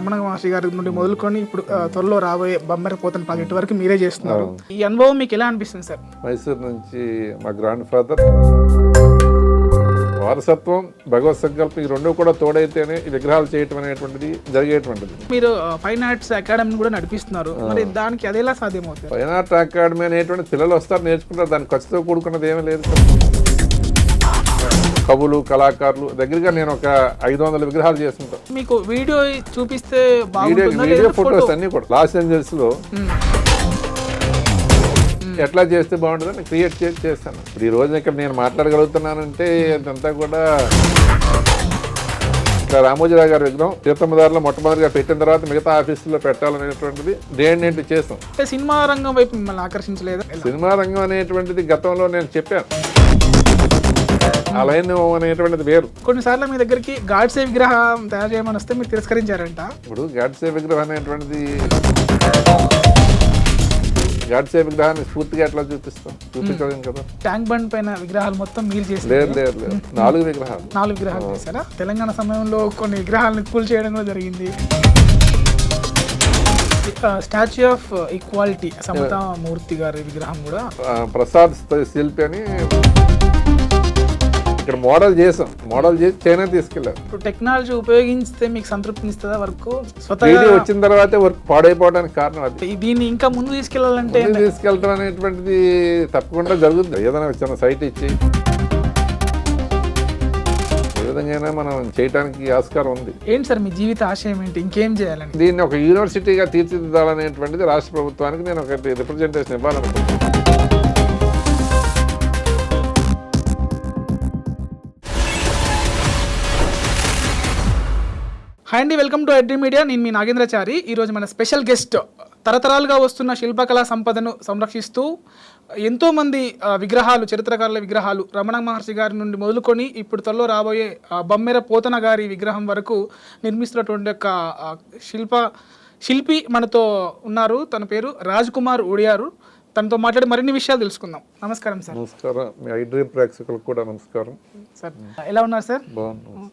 రమణ మహర్షి గారి నుండి మొదలుకొని ఇప్పుడు త్వరలో రాబోయే బొమ్మర పోతన ప్రాజెక్ట్ వరకు మీరే చేస్తున్నారు. ఈ అనుభవం మీకు ఎలా అనిపిస్తుంది సార్? మైసూర్ నుంచి మా గ్రాండ్ ఫాదర్ వారసత్వం, భగవత్ సంకల్పం ఈ రెండు కూడా తోడైతేనే ఈ విగ్రహాలు చేయటం అనేటువంటిది జరిగేటువంటిది. మీరు ఫైన్ ఆర్ట్స్ అకాడమీ కూడా నడిపిస్తున్నారు, మరి దానికి అది ఎలా సాధ్యమవుతుంది? ఫైన్ ఆర్ట్ అకాడమీ అనేటువంటి పిల్లలు వస్తారు, నేర్చుకుంటారు. దానికి ఖర్చుతో కూడుకున్నది ఏమీ లేదు. కవులు, కళాకారులు దగ్గరగా నేను ఒక 500 విగ్రహాలు చేస్తుంటాను. మీకు వీడియో చూపిస్తే వీడియో ఫొటోస్ అన్ని కూడా లాస్ ఏంజల్స్ లో ఎట్లా చేస్తే బాగుంటుందని క్రియేట్ చేస్తాను. ఇప్పుడు ఈ రోజున ఇక్కడ నేను మాట్లాడగలుగుతున్నానంటే అదంతా కూడా ఇట్లా రామోజీరావు గారి విగ్రహం తీర్థమదారులో మొట్టమొదటిగా పెట్టిన తర్వాత మిగతా ఆఫీసుల్లో పెట్టాలనేటువంటిది దేన్ని చేస్తాం. అంటే సినిమా రంగం వైపు మిమ్మల్ని ఆకర్షించలేదు? సినిమా రంగం అనేటువంటిది గతంలో నేను చెప్పాను, ఆ లైన్ అనేటువంటిది వేరు. కొన్నిసార్లు మీ దగ్గరికి గాడ్సే విగ్రహం తయారు చేయమని వస్తే మీరు తిరస్కరించారంట. ఇప్పుడు గాడ్సే విగ్రహం అనేటువంటిది గాడ్సే విగ్రహాన్ని స్ఫూర్తిగా ఎట్లా చూపించలేం కదా. ట్యాంక్ బండ్ పైన విగ్రహాలు మొత్తం మీరు చేసి లేదు 4 విగ్రహాలు చేశారా? తెలంగాణ సమయంలో కొన్ని విగ్రహాలను కూల్ చేయడం కూడా జరిగింది. స్టాచ్యూ ఆఫ్ ఈక్వాలిటీ సమతా మూర్తి గారి విగ్రహం కూడా ప్రసాద్ శిల్పి అని ఇక్కడ మోడల్ చేసి చైనా తీసుకెళ్ళారు. ఇప్పుడు టెక్నాలజీ ఉపయోగిస్తే మీకు సంతృప్తినిస్తుందా? వర్క్ స్వతహాగా వచ్చిన తర్వాత వర్క్ పాడైపోవడానికి కారణం అది. దీన్ని ఇంకా ముందు తీసుకెళ్లాలంటే తీసుకెళ్ళడం అనేటువంటిది తప్పకుండా జరుగుతుంది. ఏదైనా చిన్న సైట్ ఇచ్చి ఏ విధంగా మనం చేయడానికి ఆస్కారం ఉంది. ఏంటి సార్ మీ జీవిత ఆశయం ఏంటి? ఇంకేం చేయాలని? దీన్ని ఒక యూనివర్సిటీగా తీర్చిదిద్దాలనేటువంటిది రాష్ట్ర ప్రభుత్వానికి నేను ఒక రిప్రజెంటేషన్ ఇవ్వాలనుకుంటున్నాను. హాయ్ అండి, వెల్కమ్ టు ఎడ్రీ మీడియా. నేను మీ నాగేంద్రచారి. ఈరోజు మన స్పెషల్ గెస్ట్ తరతరాలుగా వస్తున్న శిల్పకళా సంపదను సంరక్షిస్తూ ఎంతోమంది విగ్రహాలు, చరిత్రకారుల విగ్రహాలు రమణ మహర్షి గారి నుండి మొదలుకొని ఇప్పుడు త్వరలో రాబోయే బొమ్మెర పోతన గారి విగ్రహం వరకు నిర్మిస్తున్నటువంటి ఒక శిల్పి మనతో ఉన్నారు. తన పేరు రాజ్ కుమార్ ఉడియారు. తనతో మాట్లాడి మరిన్ని విషయాలు తెలుసుకుందాం. నమస్కారం సార్. నమస్కారం. మీ ఐడ్రీమ్ ప్రేక్షకులకు కూడా నమస్కారం సార్. ఎలా ఉన్నారు సార్? బాగున్నాను.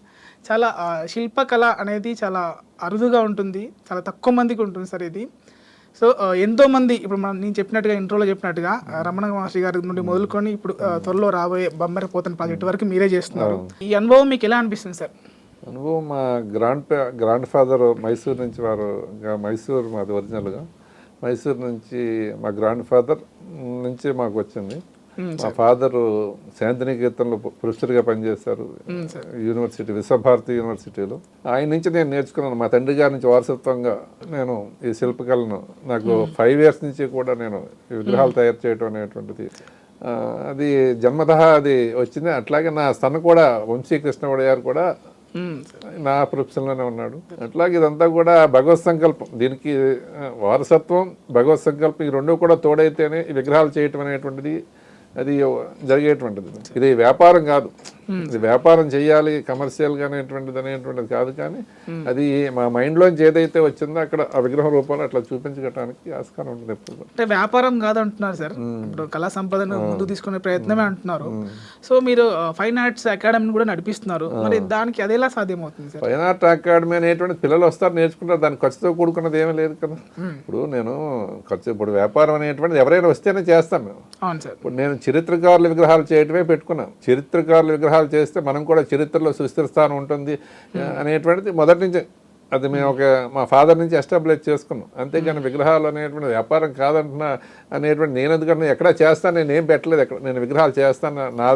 చాలా శిల్పకళ అనేది చాలా అరుదుగా ఉంటుంది, చాలా తక్కువ మందికి ఉంటుంది సార్ ఇది. సో ఎంతోమంది ఇప్పుడు నేను చెప్పినట్టుగా ఇంట్రోలో చెప్పినట్టుగా రమణ మహర్షి గారి నుండి మొదలుకొని ఇప్పుడు త్వరలో రాబోయే బొమ్మర పోతన ప్రాజెక్ట్ వరకు మీరే చేస్తున్నారు. ఈ అనుభవం మీకు ఎలా అనిపిస్తుంది సార్? అనుభవం మా గ్రాండ్ ఫాదర్ మైసూర్ నుంచి, మైసూర్ మాది ఒరిజినల్గా. మైసూర్ నుంచి మా గ్రాండ్ ఫాదర్ నుంచి మాకు వచ్చింది. మా ఫాదరు శాంతినికేతన్లో ప్రొఫెసర్గా పనిచేశారు యూనివర్సిటీ, విశ్వభారతి యూనివర్సిటీలో. ఆయన నుంచి నేను నేర్చుకున్నాను. మా తండ్రి గారి నుంచి వారసత్వంగా నేను ఈ శిల్పకళను, నాకు 5 years నుంచి కూడా నేను ఈ విగ్రహాలు తయారు చేయడం అనేటువంటిది అది జన్మతః అది వచ్చింది. అట్లాగే నా సన్న కూడా వంశీకృష్ణ ఉడయారు కూడా నా ప్రొఫెషన్లోనే ఉన్నాడు. అట్లాగే ఇదంతా కూడా భగవత్ సంకల్పం. దీనికి వారసత్వం, భగవత్ సంకల్పం ఈ రెండు కూడా తోడైతేనే ఈ విగ్రహాలు చేయటం అనేటువంటిది అది జరిగేటువంటిది. ఇది వ్యాపారం కాదు, ఇది వ్యాపారం చేయాలి కమర్షియల్గా అనేటువంటిది కాదు. కానీ అది మా మైండ్లోంచి ఏదైతే వచ్చిందో అక్కడ ఆ విగ్రహం రూపంలో అట్లా చూపించడానికి ఆస్కారం ఉంటుంది ఎప్పుడు. అంటే వ్యాపారం కాదు అంటున్నారు సార్. ఇప్పుడు కళా సంపదను ముందు తీసుకునే ప్రయత్నమే అంటున్నారు. సో మీరు ఫైన్ ఆర్ట్స్ అకాడమీ కూడా నడిపిస్తున్నారు, మరి దానికి అది ఎలా సాధ్యమవుతుంది సార్? ఫైన్ ఆర్ట్ అకాడమీ అనేటువంటి పిల్లలు వస్తారు, నేర్చుకుంటారు. దానికి ఖర్చుతో కూడుకున్నది ఏమీ లేదు కదా. ఇప్పుడు నేను ఇప్పుడు వ్యాపారం అనేటువంటిది ఎవరైనా వస్తేనే చేస్తాను మేము. అవును సార్. ఇప్పుడు నేను చరిత్రకారుల విగ్రహాలు చేయటమే పెట్టుకున్నాను. చరిత్రకారుల విగ్రహాలు చేస్తే మనం కూడా చరిత్రలో సుస్థిర స్థానం ఉంటుంది అనేటువంటిది మొదటి నుంచి అది మేము మా ఫాదర్ నుంచి ఎస్టాబ్లిష్ చేసుకున్నాం. అంతేగాని విగ్రహాలు అనేటువంటి వ్యాపారం కాదంటున్నా అనేటువంటి నేను ఎందుకంటే ఎక్కడా చేస్తాను, నేను ఏం పెట్టలేదు. ఎక్కడ నేను విగ్రహాలు చేస్తాను, నా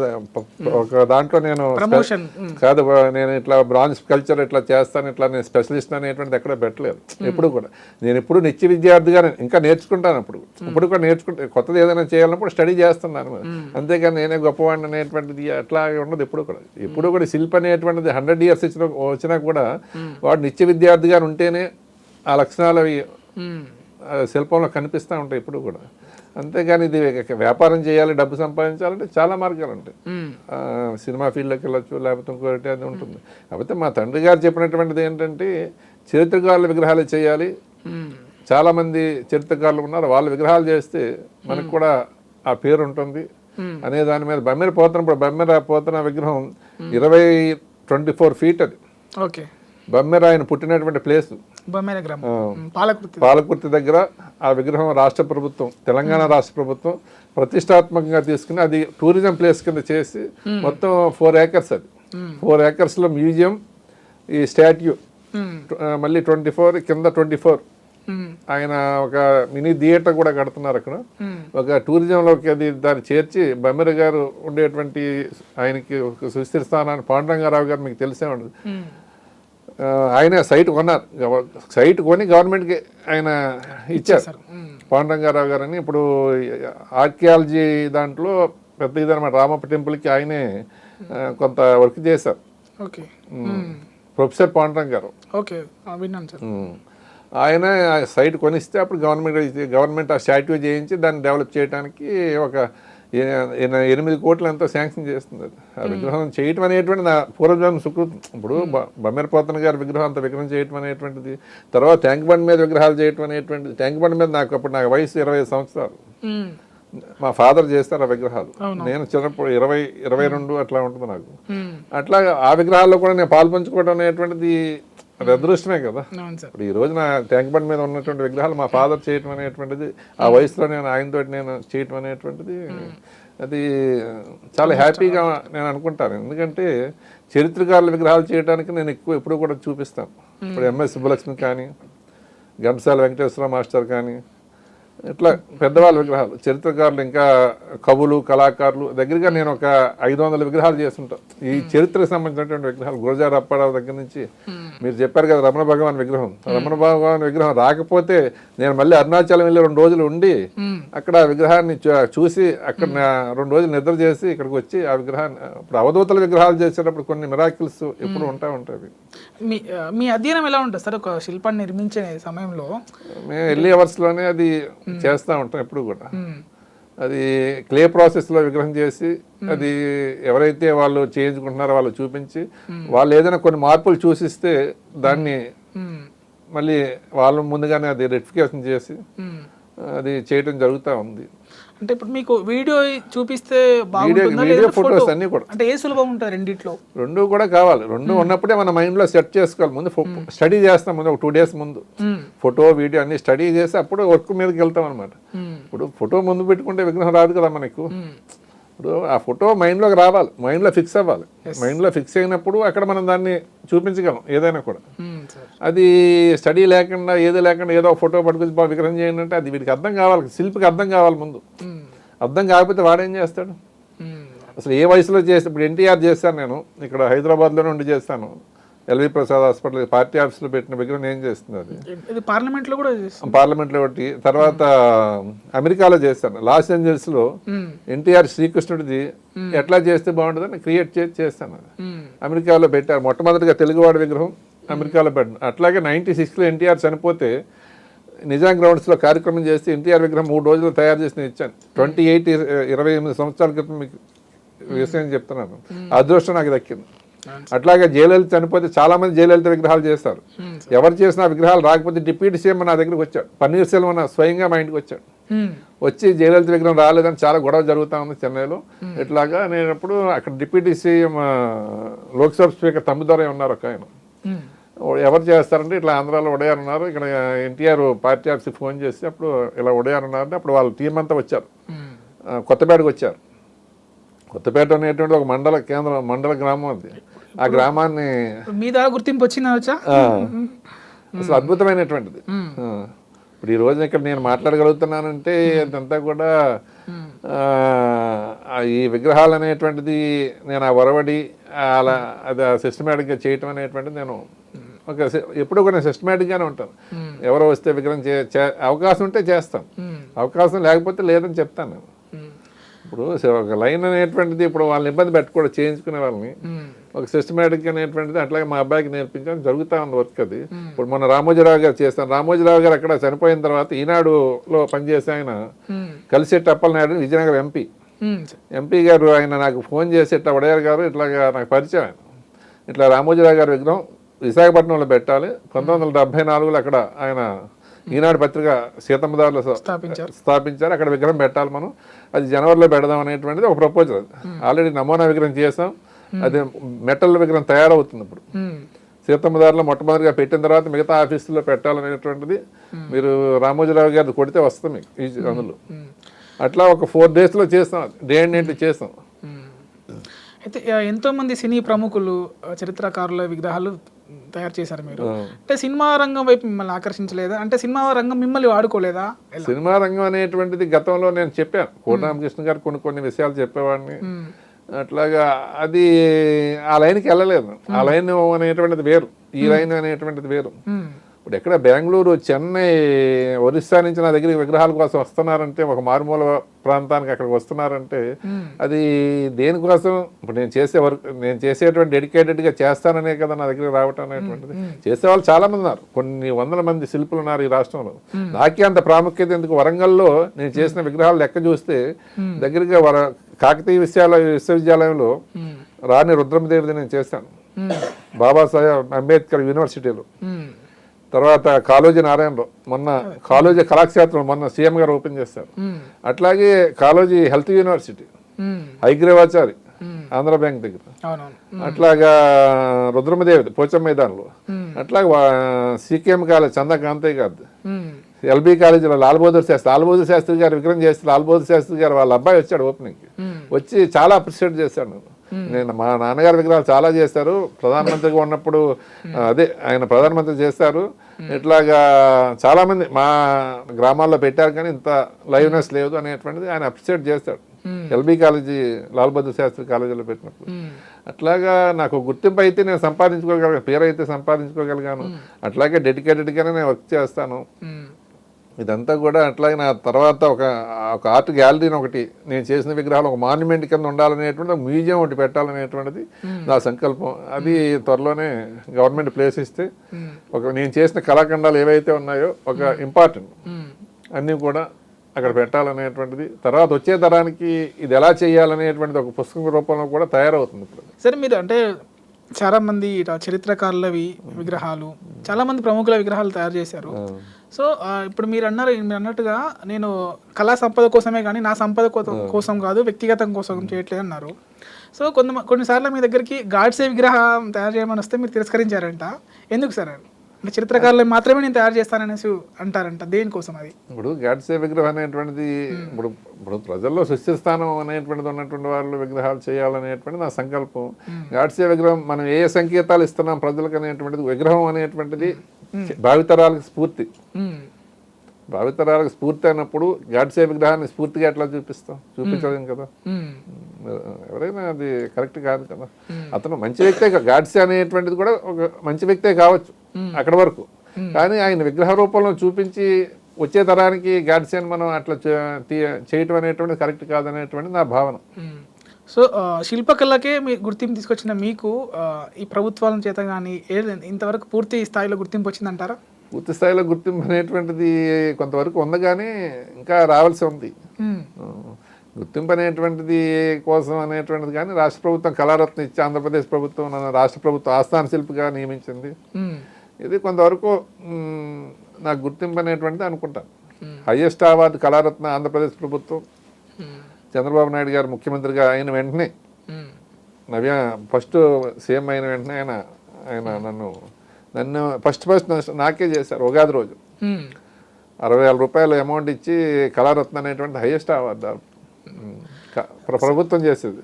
ఒక దాంట్లో నేను కాదు, నేను ఇట్లా బ్రాంజ్ కల్చర్ ఇట్లా చేస్తాను, ఇట్లా నేను స్పెషలిస్ట్ అనేటువంటిది ఎక్కడ పెట్టలేదు ఎప్పుడు కూడా. నేను ఎప్పుడు నిత్య విద్యార్థిగా ఇంకా నేర్చుకుంటాను. ఇప్పుడు కూడా నేర్చుకుంటే కొత్తది ఏదైనా చేయాలన్నప్పుడు స్టడీ చేస్తున్నాను. అంతేగాని నేనే గొప్పవాడిని అనేటువంటిది అట్లా ఉండదు ఎప్పుడు కూడా శిల్పి అనేటువంటిది 100 years వచ్చినా కూడా వాడు నిత్య విద్యార్థిగా ఉంటేనే ఆ లక్షణాలు అవి శిల్పంలో కనిపిస్తూ ఉంటాయి ఎప్పుడు కూడా. అంతేగాని ఇది వ్యాపారం చేయాలి, డబ్బు సంపాదించాలంటే చాలా మార్గాలు ఉంటాయి. సినిమా ఫీల్డ్లోకి వెళ్ళొచ్చు, లేకపోతే ఇంకోటి అది ఉంటుంది. కాకపోతే మా తండ్రి గారు చెప్పినటువంటిది ఏంటంటే చరిత్రకారుల విగ్రహాలు చేయాలి. చాలామంది చరిత్రకారులు ఉన్నారు, వాళ్ళ విగ్రహాలు చేస్తే మనకు కూడా ఆ పేరు ఉంటుంది అనే దాని మీద బొమ్మెర పోతన విగ్రహం 24 feet అది. ఓకే. బొమ్మెర ఆయన పుట్టినటువంటి ప్లేస్ బొమ్మేల గ్రామం పాలకుర్తి. పాలకుర్తి దగ్గర ఆ విగ్రహం రాష్ట్ర ప్రభుత్వం, తెలంగాణ రాష్ట్ర ప్రభుత్వం ప్రతిష్టాత్మకంగా తీసుకుని అది టూరిజం ప్లేస్ కింద చేసి మొత్తం 4 acres అది 4 acresలో మ్యూజియం, ఈ స్టాట్యూ, మళ్ళీ 24 కింద 24 ఆయన ఒక మినీ థియేటర్ కూడా కడుతున్నారు అక్కడ. ఒక టూరిజంలోకి అది దాన్ని చేర్చి బమ్మెర గారు ఉండేటువంటి ఆయనకి ఒక సుస్థిర స్థానాన్ని పాండురంగారావు గారు మీకు తెలిసే ఉండదు, ఆయన సైట్ కొన్నారు. సైట్ కొని గవర్నమెంట్కి ఆయన ఇచ్చారు పాండురంగారావు గారు అని. ఇప్పుడు ఆర్కియాలజీ దాంట్లో పెద్ద ఇదన్నమాట, రామప్ప టెంపుల్కి ఆయనే కొంత వర్క్ చేశారు. ప్రొఫెసర్ పాండురంగారావు. ఓకే, విన్నాను సార్. ఆయన సైట్ కొనిస్తే అప్పుడు గవర్నమెంట్ ఆ స్టాట్యూ చేయించి దాన్ని డెవలప్ చేయడానికి ఒక 8 కోట్లు ఎంతో శాంక్షన్ చేస్తుంది. అది ఆ విగ్రహం చేయటం అనేటువంటి నా పూర్వజన్మ సుకృతం. ఇప్పుడు బమ్మెరపోతన గారి విగ్రహం అంత విగ్రహం చేయటం అనేటువంటిది, తర్వాత ట్యాంక్ బండ్ మీద విగ్రహాలు చేయటం అనేటువంటిది. ట్యాంక్ బండ్ మీద నాకు వయసు 25 సంవత్సరాలు. మా ఫాదర్ చేస్తారు ఆ విగ్రహాలు. నేను చిన్నప్పుడు 22 అట్లా ఉంటుంది నాకు. అట్లా ఆ విగ్రహాల్లో కూడా నేను పాల్పంచుకోవడం అనేటువంటిది అది అదృష్టమే కదా. ఇప్పుడు ఈ రోజు నా ట్యాంక్ బండ్ మీద ఉన్నటువంటి విగ్రహాలు మా ఫాదర్ చేయటం అనేటువంటిది, ఆ వయసులో నేను ఆయనతో నేను చేయటం అనేటువంటిది, అది చాలా హ్యాపీగా నేను అనుకుంటాను. ఎందుకంటే చరిత్రకారుల విగ్రహాలు చేయడానికి నేను ఎప్పుడు కూడా చూపిస్తాను. ఇప్పుడు ఎంఎస్ సుబ్బలక్ష్మి కానీ, ఘంటసాల వెంకటేశ్వర మాస్టర్ కానీ, ఇట్లా పెద్దవాళ్ళ విగ్రహాలు, చరిత్రకారులు, ఇంకా కవులు, కళాకారులు దగ్గరగా నేను ఒక 500 విగ్రహాలు చేస్తుంటాను. ఈ చరిత్రకు సంబంధించినటువంటి విగ్రహాలు గురజాడ అప్పారావు దగ్గర నుంచి. మీరు చెప్పారు కదా రమణ భగవాన్ విగ్రహం, రమణ భగవాన్ విగ్రహం రాకపోతే నేను మళ్ళీ అరుణాచలం వెళ్ళి 2 రోజులు ఉండి అక్కడ ఆ విగ్రహాన్ని చూసి అక్కడ 2 రోజులు నిద్ర చేసి ఇక్కడికి వచ్చి ఆ విగ్రహాన్ని, ఇప్పుడు అవధూతల విగ్రహాలు చేసేటప్పుడు కొన్ని మిరాకిల్స్ ఎప్పుడు ఉంటాయి. మీ అధ్యయనం ఎలా ఉంటుంది సార్ ఒక శిల్పాన్ని నిర్మించే సమయంలో? మేము ఎర్లీ అవర్స్లోనే అది చేస్తూ ఉంటాం ఎప్పుడు కూడా. అది క్లే ప్రాసెస్లో విగ్రహం చేసి అది ఎవరైతే వాళ్ళు చేయించుకుంటున్నారో వాళ్ళు చూపించి, వాళ్ళు ఏదైనా కొన్ని మార్పులు చూసిస్తే దాన్ని మళ్ళీ వాళ్ళు ముందుగానే అది రెక్టిఫికేషన్ చేసి అది చేయడం జరుగుతూ ఉంది. అంటే ఇప్పుడు మీకు వీడియో చూపిస్తే వీడియో ఫొటోస్ అన్ని కూడా అంటే ఏ సులభం ఉంటుంది రెండిట్లో? 2 కూడా కావాలి. 2 ఉన్నప్పుడే మన మైండ్లో సెట్ చేసుకోవాలి. ముందు స్టడీ చేస్తాం, ముందు ఒక 2 days ముందు ఫోటో వీడియో అన్ని స్టడీ చేసి అప్పుడు వర్క్ మీదకి వెళ్తాం అనమాట. ఇప్పుడు ఫోటో ముందు పెట్టుకుంటే విగ్రహం రాదు కదా మనకు. ఇప్పుడు ఆ ఫోటో మైండ్లోకి రావాలి, మైండ్లో ఫిక్స్ అవ్వాలి. మైండ్లో ఫిక్స్ అయినప్పుడు అక్కడ మనం దాన్ని చూపించగలం ఏదైనా కూడా. అది స్టడీ లేకుండా ఏదో ఏదో ఫోటో పట్టుకొచ్చి విగ్రహం చేయండి అంటే అది వీడికి అర్థం కావాలి, శిల్పికి అర్థం కావాలి ముందు. అర్థం కాకపోతే వాడేం చేస్తాడు? అసలు ఏ వయసులో చేస్తే, ఇప్పుడు ఎన్టీఆర్ చేస్తాను నేను ఇక్కడ హైదరాబాద్లోనే ఉండి చేస్తాను. ఎల్వి ప్రసాద్ హాస్పిటల్ పార్టీ ఆఫీస్లో పెట్టిన విగ్రహం నేను చేస్తుంది. అది పార్లమెంట్లో కూడా పార్లమెంట్లో ఒకటి, తర్వాత అమెరికాలో చేస్తాను. లాస్ ఏంజల్స్లో ఎన్టీఆర్ శ్రీకృష్ణుడిది ఎట్లా చేస్తే బాగుంటుందని క్రియేట్ చేస్తాను. అమెరికాలో పెట్టారు మొట్టమొదటిగా తెలుగువాడి విగ్రహం అమెరికాలో పెట్టాను. అట్లాగే 96లో ఎన్టీఆర్ చనిపోతే నిజాం గ్రౌండ్స్లో కార్యక్రమం చేస్తే ఎన్టీఆర్ విగ్రహం 3 రోజులు తయారు చేసి నేను ఇచ్చాను. 28 సంవత్సరాల క్రితం మీకు విషయం చెప్తున్నాను. అదృష్టం నాకు దక్కింది. అట్లాగే జయలలిత చనిపోతే చాలా మంది జయలలిత విగ్రహాలు చేస్తారు. ఎవరు చేసిన విగ్రహాలు రాకపోతే డిప్యూటీ సీఎం నా దగ్గరికి వచ్చాడు, పన్నీర్ సెల్వన్ స్వయంగా మా ఇంటికి వచ్చాడు. వచ్చి జయలలిత విగ్రహం రాలేదని చాలా గొడవ జరుగుతూ ఉంది చెన్నైలో. ఇట్లాగా నేను అప్పుడు అక్కడ డిప్యూటీ సీఎం లోక్సభ స్పీకర్ తమ్మిదొరై ఉన్నారు ఒక ఆయన. ఎవరు చేస్తారంటే ఇట్లా ఆంధ్రాలో ఉడయారు ఉన్నారు, ఇక్కడ ఎన్టీఆర్ పార్టీ ఆఫీస్కి ఫోన్ చేసి అప్పుడు ఇలా ఉడయారు ఉన్నారంటే అప్పుడు వాళ్ళ టీం అంతా వచ్చారు, కొత్తపేటకు వచ్చారు. కొత్తపేట అనేటువంటి ఒక మండల గ్రామం అది. ఆ గ్రామాన్ని మీద గుర్తింపు వచ్చిందా? అసలు అద్భుతమైనటువంటిది. ఇప్పుడు ఈ రోజు ఇక్కడ నేను మాట్లాడగలుగుతున్నానంటే అదంతా కూడా ఈ విగ్రహాలు అనేటువంటిది నేను ఆ ఒరవడి అలా అది సిస్టమేటిక్గా చేయటం అనేటువంటిది నేను ఎప్పుడు కూడా సిస్టమేటిక్గానే ఉంటాను. ఎవరో వస్తే విగ్రహం అవకాశం ఉంటే చేస్తాను, అవకాశం లేకపోతే లేదని చెప్తాను నేను. ఇప్పుడు ఒక లైన్ అనేటువంటిది ఇప్పుడు వాళ్ళని ఇబ్బంది పెట్టకూడదు, చేయించుకునే వాళ్ళని ఒక సిస్టమేటిక్ అనేటువంటిది అట్లాగే మా అబ్బాయికి నేర్పించడం జరుగుతూ ఉంది వర్క్ అది. ఇప్పుడు మొన్న రామోజీరావు గారు చేస్తాను. రామోజీరావు గారు అక్కడ చనిపోయిన తర్వాత ఈనాడులో పనిచేసి ఆయన కలిసెట్టి అప్పలనాయుడు విజయనగరం ఎంపీ గారు ఆయన నాకు ఫోన్ చేసి ఇట్లా వడయారు గారు ఇట్లాగా నాకు పరిచయం ఆయన, ఇట్లా రామోజీరావు గారి విగ్రహం విశాఖపట్నంలో పెట్టాలి. 1974లో అక్కడ ఆయన ఈనాడు పత్రిక సీతమ్మదారులో స్థాపించారు. అక్కడ విగ్రహం పెట్టాలి మనం, అది జనవరిలో పెడదాం అనేటువంటిది ఒక ప్రపోజల్. అది ఆల్రెడీ నమూనా విగ్రహం చేసాం, అది మెటల్ విగ్రహం తయారవుతుంది. ఇప్పుడు సీతమ్మ దారిలో మొట్టమొదటిగా పెట్టిన తర్వాత మిగతా ఆఫీసుల్లో పెట్టాలనేటువంటిది మీరు రామోజీరావు గారిది కొడితే వస్తుంది మీకు అందులో. అట్లా ఒక 4 daysలో చేస్తాం, డే అండ్ నైట్ చేస్తాం. అయితే ఎంతోమంది సినీ ప్రముఖులు చరిత్రకారుల విగ్రహాలు తయారు చేశారు మీరు. అంటే సినిమా రంగం వైపు మిమ్మల్ని ఆకర్షించలేదా? అంటే సినిమా రంగం మిమ్మల్ని వాడుకోలేదా? సినిమా రంగం అనేటువంటిది గతంలో నేను చెప్పాను, కోట రామకృష్ణ గారు కొన్ని విషయాలు చెప్పేవాడిని. అట్లాగా అది ఆ లైన్కి వెళ్ళలేదు. ఆ లైన్ అనేటువంటిది వేరు, ఈ లైన్ అనేటువంటిది వేరు. ఇప్పుడు ఎక్కడ బెంగళూరు, చెన్నై, ఒరిస్సా నుంచి నా దగ్గరికి విగ్రహాల కోసం వస్తున్నారంటే, ఒక మారుమూల ప్రాంతానికి అక్కడికి వస్తున్నారంటే అది దేనికోసం? ఇప్పుడు నేను చేసేటువంటి డెడికేటెడ్గా చేస్తాననే కదా నా దగ్గరికి రావటం అనేటువంటిది. చేసేవాళ్ళు చాలా మంది ఉన్నారు, కొన్ని వందల మంది శిల్పులు ఉన్నారు ఈ రాష్ట్రంలో. నాకే అంత ప్రాముఖ్యత ఎందుకు? వరంగల్లో నేను చేసిన విగ్రహాలు లెక్క చూస్తే దగ్గరగా కాకతీయ విశ్వవిద్యాలయంలో రాణి రుద్రమదేవిది నేను చేశాను, బాబాసాహెబ్ అంబేద్కర్ యూనివర్సిటీలో. తర్వాత కాళోజీ నారాయణలో మొన్న కాళోజీ కళాక్షేత్రం మొన్న సీఎం గారు ఓపెన్ చేశారు. అట్లాగే Kaloji health university, Hayagreevachari Andhra bank దగ్గర, అట్లాగా రుద్రమదేవి పోచం మైదాన్లో, అట్లాగే సికేఎం కాలేజ్ చందా కాంతయ్య గారిది, ఎల్బీ కాలేజీలో లాల్ బహదూర్ శాస్త్రి గారు విగ్రహం చేస్తే లాల్ బహదూర్ శాస్త్రి గారు వాళ్ళ అబ్బాయి వచ్చాడు ఓపెనింగ్కి, వచ్చి చాలా అప్రిషియేట్ చేశాడు. నేను మా నాన్నగారి విగ్రహాలు చాలా చేశారు, ప్రధానమంత్రిగా ఉన్నప్పుడు అదే ఆయన ప్రధానమంత్రి చేస్తారు. ఇట్లాగా చాలామంది మా గ్రామాల్లో పెట్టారు కానీ ఇంత లైవ్నెస్ లేదు అనేటువంటిది ఆయన అప్రిషియేట్ చేస్తాడు. ఎల్బీ కాలేజీ లాల్ బహదూర్ శాస్త్రి కాలేజీలో పెట్టినప్పుడు అట్లాగా నాకు గుర్తింపు అయితే నేను సంపాదించుకోగలిగాను, పేరు అయితే సంపాదించుకోగలిగాను. అట్లాగే డెడికేటెడ్గానే నేను వర్క్ చేస్తాను. ఇదంతా కూడా అట్లాగే నా తర్వాత ఒక ఆర్ట్ గ్యాలరీని ఒకటి నేను చేసిన విగ్రహాలు ఒక మాన్యుమెంట్ కింద ఉండాలనేటువంటి ఒక మ్యూజియం ఒకటి పెట్టాలనేటువంటిది నా సంకల్పం. అది త్వరలోనే గవర్నమెంట్ ప్లేస్ ఇస్తే నేను చేసిన కళాఖండాలు ఏవైతే ఉన్నాయో ఒక ఇంపార్టెంట్ అన్నీ కూడా అక్కడ పెట్టాలనేటువంటిది. తర్వాత వచ్చే తరానికి ఇది ఎలా చేయాలనేటువంటిది ఒక పుస్తకం రూపంలో కూడా తయారవుతుంది ఇప్పుడు. సరే, మీరు అంటే చాలా మంది ఇట్లా చరిత్రకారులవి విగ్రహాలు, చాలా మంది ప్రముఖుల విగ్రహాలు తయారు చేశారు. సో ఇప్పుడు మీరు అన్నట్టుగా నేను కళా సంపద కోసమే కానీ నా సంపద కోసం కాదు, వ్యక్తిగతం కోసం చేయట్లేదు అన్నారు. సో కొన్నిసార్లు మీ దగ్గరికి గాడ్సే విగ్రహం తయారు చేయమని వస్తే మీరు తిరస్కరించారంట. ఎందుకు సార్? అంటే చరిత్రకారులు మాత్రమే నేను తయారు చేస్తాననేసి అంటారంట. దేనికోసం అది? ఇప్పుడు గాడ్సే విగ్రహం అనేటువంటిది ఇప్పుడు ప్రజల్లో సుస్థిరస్థానం అనేటువంటిది ఉన్నటువంటి వాళ్ళు విగ్రహాలు చేయాలనేటువంటిది నా సంకల్పం. గాడ్సే విగ్రహం మనం ఏ సంకేతాలు ఇస్తున్నాం ప్రజలకు అనేటువంటిది, విగ్రహం అనేటువంటిది భావితరాలకు స్ఫూర్తి. భావితరాలకు స్ఫూర్తి అయినప్పుడు గాడ్సే విగ్రహాన్ని స్ఫూర్తిగా ఎట్లా చూపించలేం కదా. ఎవరైనా అది కరెక్ట్ కాదు కదా. అతను మంచి వ్యక్తే, గాడ్సే అనేటువంటిది కూడా ఒక మంచి వ్యక్తే కావచ్చు అక్కడ వరకు, కానీ ఆయన విగ్రహ రూపంలో చూపించి వచ్చే తరానికి గాడ్సేని మనం అట్లా చేయటం అనేటువంటిది కరెక్ట్ కాదనేటువంటిది నా భావన. సో శిల్పకళకే మీ గుర్తింపు తీసుకొచ్చిన మీకు ఈ ప్రభుత్వాల చేత కానీ ఇంతవరకు పూర్తి స్థాయిలో గుర్తింపు వచ్చిందంటారా? పూర్తి స్థాయిలో గుర్తింపు అనేటువంటిది కొంతవరకు ఉంది కానీ ఇంకా రావాల్సి ఉంది. గుర్తింపు అనేటువంటిది కోసం అనేటువంటిది కానీ రాష్ట్ర ప్రభుత్వం కళారత్న ఇచ్చి ఆంధ్రప్రదేశ్ ప్రభుత్వం రాష్ట్ర ప్రభుత్వం ఆస్థాన శిల్పిగా నియమించింది. ఇది కొంతవరకు నాకు గుర్తింపు అనేటువంటిది అనుకుంటాను. హైయెస్ట్ అవార్డు కళారత్న ఆంధ్రప్రదేశ్ ప్రభుత్వం చంద్రబాబు నాయుడు గారు ముఖ్యమంత్రిగా అయిన వెంటనే ఫస్ట్ సీఎం అయిన వెంటనే ఆయన నన్ను ఫస్ట్ నాకే చేశారు. ఉగాది రోజు 60,000 రూపాయలు అమౌంట్ ఇచ్చి కళారత్న అనేటువంటి హైయెస్ట్ అవార్డు ప్రభుత్వం చేసేది.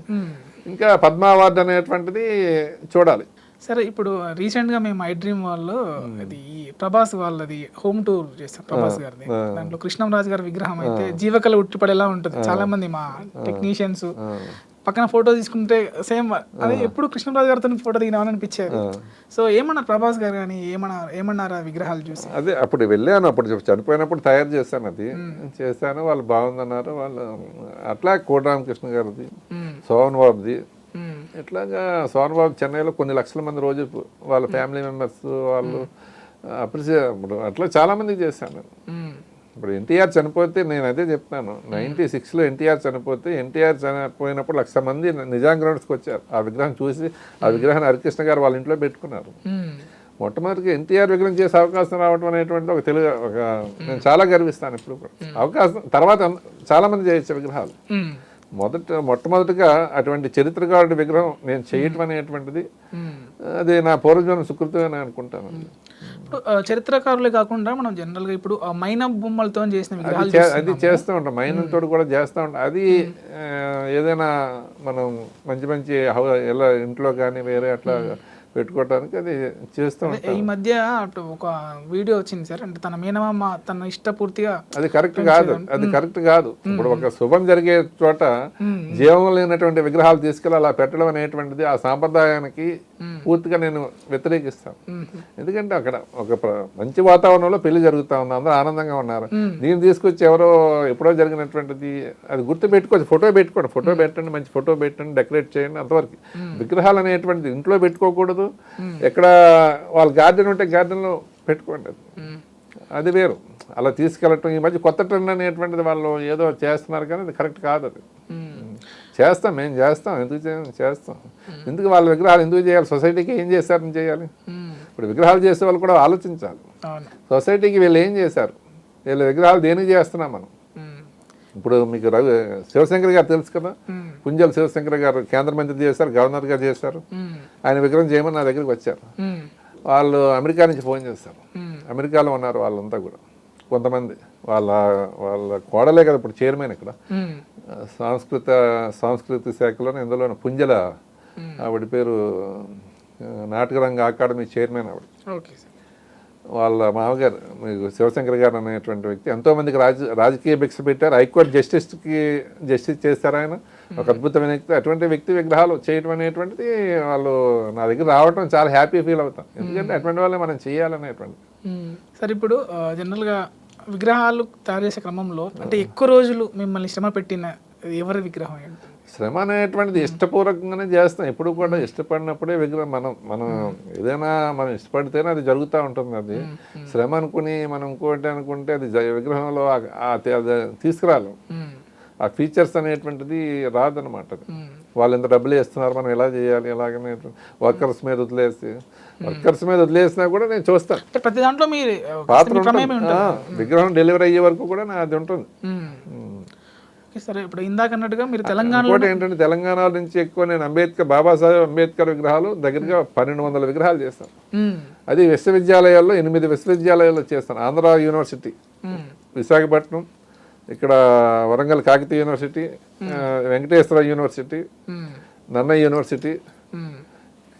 ఇంకా పద్మ అవార్డు అనేటువంటిది చూడాలి. సరే, ఇప్పుడు రీసెంట్గా మేము ఐ డ్రీమ్ వాళ్ళు అది ప్రభాస్ వాళ్ళది హోమ్ టూర్ చేస్తాం, ప్రభాస్ గారిది. దాంట్లో కృష్ణంరాజు గారి విగ్రహం అయితే జీవకళ ఉట్టిపడేలా ఉంటుంది. చాలా మంది మా టెక్నీషియన్స్ పక్కన ఫోటో తీసుకుంటే సేమ్ అదే ఎప్పుడు కృష్ణంరాజు గారితో ఫోటో దిగినామని అనిపించారు. సో ఏమన్నారు ప్రభాస్ గారు కానీ ఏమన్నారు ఆ విగ్రహాలు చూసి? అదే అప్పుడు వెళ్ళాను, అప్పుడు చనిపోయినప్పుడు తయారు చేశాను, అది చేశాను, వాళ్ళు బాగుందన్నారు. వాళ్ళు అట్లా కోట రామకృష్ణ గారిది, సోహన్ బాబుది, ఇట్లాగా సోహన్ బాబు చెన్నైలో కొన్ని లక్షల మంది రోజు వాళ్ళ ఫ్యామిలీ మెంబర్స్ వాళ్ళు ఇప్పుడు అట్లా చాలా మందికి చేశాను. ఇప్పుడు ఎన్టీఆర్ చనిపోతే నేను అదే చెప్తాను, 96లో ఎన్టీఆర్ చనిపోతే ఎన్టీఆర్ చనిపోయినప్పుడు 1,00,000 మంది నిజాం గ్రౌండ్స్కి వచ్చారు. ఆ విగ్రహం చూసి ఆ విగ్రహాన్ని హరికృష్ణ గారు వాళ్ళ ఇంట్లో పెట్టుకున్నారు. మొట్టమొదటిగా ఎన్టీఆర్ విగ్రహం చేసే అవకాశం రావడం అనేటువంటిది ఒక నేను చాలా గర్విస్తాను. ఇప్పుడు అవకాశం తర్వాత చాలా మంది చేయొచ్చు విగ్రహాలు. మొట్టమొదటిగా అటువంటి చరిత్రకారుడి విగ్రహం నేను చేయటం అనేటువంటిది అది నా పూర్వజన్మ సుకృతమే అని అనుకుంటాను. ఇప్పుడు చరిత్రకారులే కాకుండా మనం జనరల్గా ఇప్పుడు మైనా బొమ్మలతో చేసిన విగ్రహాలు అది చేస్తూ ఉంటాం, మైనంతో కూడా చేస్తూ ఉంటాం. అది ఏదైనా మనం మంచి మంచి ఎలా ఇంట్లో కానీ వేరే అట్లా పెట్టుకోవటానికి అది చేస్తూ ఉంటాం. ఈ మధ్య అటు ఒక వీడియో వచ్చింది సార్, అంటే తన మేనమామ తన ఇష్టపూర్తిగా అది కరెక్ట్ కాదు, అది కరెక్ట్ కాదు. ఇప్పుడు ఒక శుభం జరిగే చోట జీవం లేనటువంటి విగ్రహాలు తీసుకెళ్ళి అలా పెట్టడం అనేటువంటిది ఆ సాంప్రదాయానికి పూర్తిగా నేను వ్యతిరేకిస్తాను. ఎందుకంటే అక్కడ ఒక మంచి వాతావరణంలో పెళ్లి జరుగుతూ ఉంది, అందరూ ఆనందంగా ఉన్నారు. దీన్ని తీసుకొచ్చి ఎవరో ఎప్పుడో జరిగినటువంటిది అది గుర్తు పెట్టుకోవచ్చు, ఫోటో పెట్టుకోండి, ఫోటో పెట్టండి, మంచి ఫోటో పెట్టండి, డెకరేట్ చేయండి, అంతవరకు. విగ్రహాలు అనేటువంటిది ఇంట్లో పెట్టుకోకూడదు. ఎక్కడ వాళ్ళ గార్డెన్ ఉంటే గార్డెన్లో పెట్టుకోండి, అది వేరు. అలా తీసుకెళ్ళటం ఈ మధ్య కొత్త ట్రెండ్ అనేటువంటిది వాళ్ళు ఏదో చేస్తున్నారు, కానీ అది కరెక్ట్ కాదు. అది చేస్తాం, మేము చేస్తాం, ఎందుకు చేస్తాం. ఎందుకు వాళ్ళ విగ్రహాలు ఎందుకు చేయాలి? సొసైటీకి ఏం చేశారని చేయాలి? ఇప్పుడు విగ్రహాలు చేసే వాళ్ళు కూడా ఆలోచించాలి. సొసైటీకి వీళ్ళు ఏం చేశారు, వీళ్ళ విగ్రహాలు దేనికి చేస్తున్నాం మనం? ఇప్పుడు మీకు శివశంకర్ గారు తెలుసు కదా, పుంజల శివశంకర్ గారు కేంద్ర మంత్రి చేశారు, గవర్నర్ గారు చేశారు. ఆయన విగ్రహం చేయమని నా దగ్గరికి వచ్చారు. వాళ్ళు అమెరికా నుంచి ఫోన్ చేస్తారు, అమెరికాలో ఉన్నారు వాళ్ళంతా కూడా. కొంతమంది వాళ్ళ కోడలే కదా ఇప్పుడు చైర్మన్ ఇక్కడ సాంస్కృతిక శాఖలో, ఇందులో పుంజల ఆవిడ పేరు నాటకరంగ అకాడమీ చైర్మన్ ఆవిడ. వాళ్ళ మామగారు మీకు శివశంకర్ గారు అనేటువంటి వ్యక్తి ఎంతోమందికి రాజకీయ భిక్ష పెట్టారు, హైకోర్టు జస్టిస్ చేస్తారు. ఆయన ఒక అద్భుతమైన వ్యక్తి. అటువంటి వ్యక్తి విగ్రహాలు చేయటం అనేటువంటిది వాళ్ళు నా దగ్గర రావటం చాలా హ్యాపీ ఫీల్ అవుతాం, ఎందుకంటే అటువంటి వాళ్ళే మనం చేయాలనేటువంటి. సరే, ఇప్పుడు జనరల్గా విగ్రహాలు తయారు చేసే క్రమంలో అంటే ఎక్కువ రోజులు మిమ్మల్ని శ్రమ పెట్టిన ఎవరి విగ్రహం ఏంటి? శ్రమ అనేటువంటిది ఇష్టపూర్వకంగానే చేస్తాం. ఎప్పుడు కూడా ఇష్టపడినప్పుడే విగ్రహం మనం ఏదైనా మనం ఇష్టపడితేనే అది జరుగుతూ ఉంటుంది. అది శ్రమ అనుకుని మనం ఇంకోటి అనుకుంటే అది విగ్రహంలో అది తీసుకురాలేం. ఆ ఫీచర్స్ అనేటువంటిది రాదనమాట. వాళ్ళు ఎంత డబ్బులు వేస్తున్నారు, మనం ఎలా చేయాలి, ఎలాగనే వర్కర్స్ మీద వదిలేసినా కూడా నేను చూస్తాను. ప్రతి దాంట్లో మీరు పాత్ర విగ్రహం డెలివరీ అయ్యే వరకు కూడా అది ఉంటుంది. సరే, ఇప్పుడు ఇందాక అన్నట్టుగా మీరు తెలంగాణ ఏంటంటే తెలంగాణ నుంచి ఎక్కువ నేను బాబాసాహెబ్ అంబేద్కర్ విగ్రహాలు దగ్గరగా 1200 విగ్రహాలు చేస్తాను. అది విశ్వవిద్యాలయాల్లో 8 విశ్వవిద్యాలయాల్లో చేస్తాను. ఆంధ్ర యూనివర్సిటీ, విశాఖపట్నం, ఇక్కడ Warangal Kakatiya university, Venkateswara university, Nannaya university,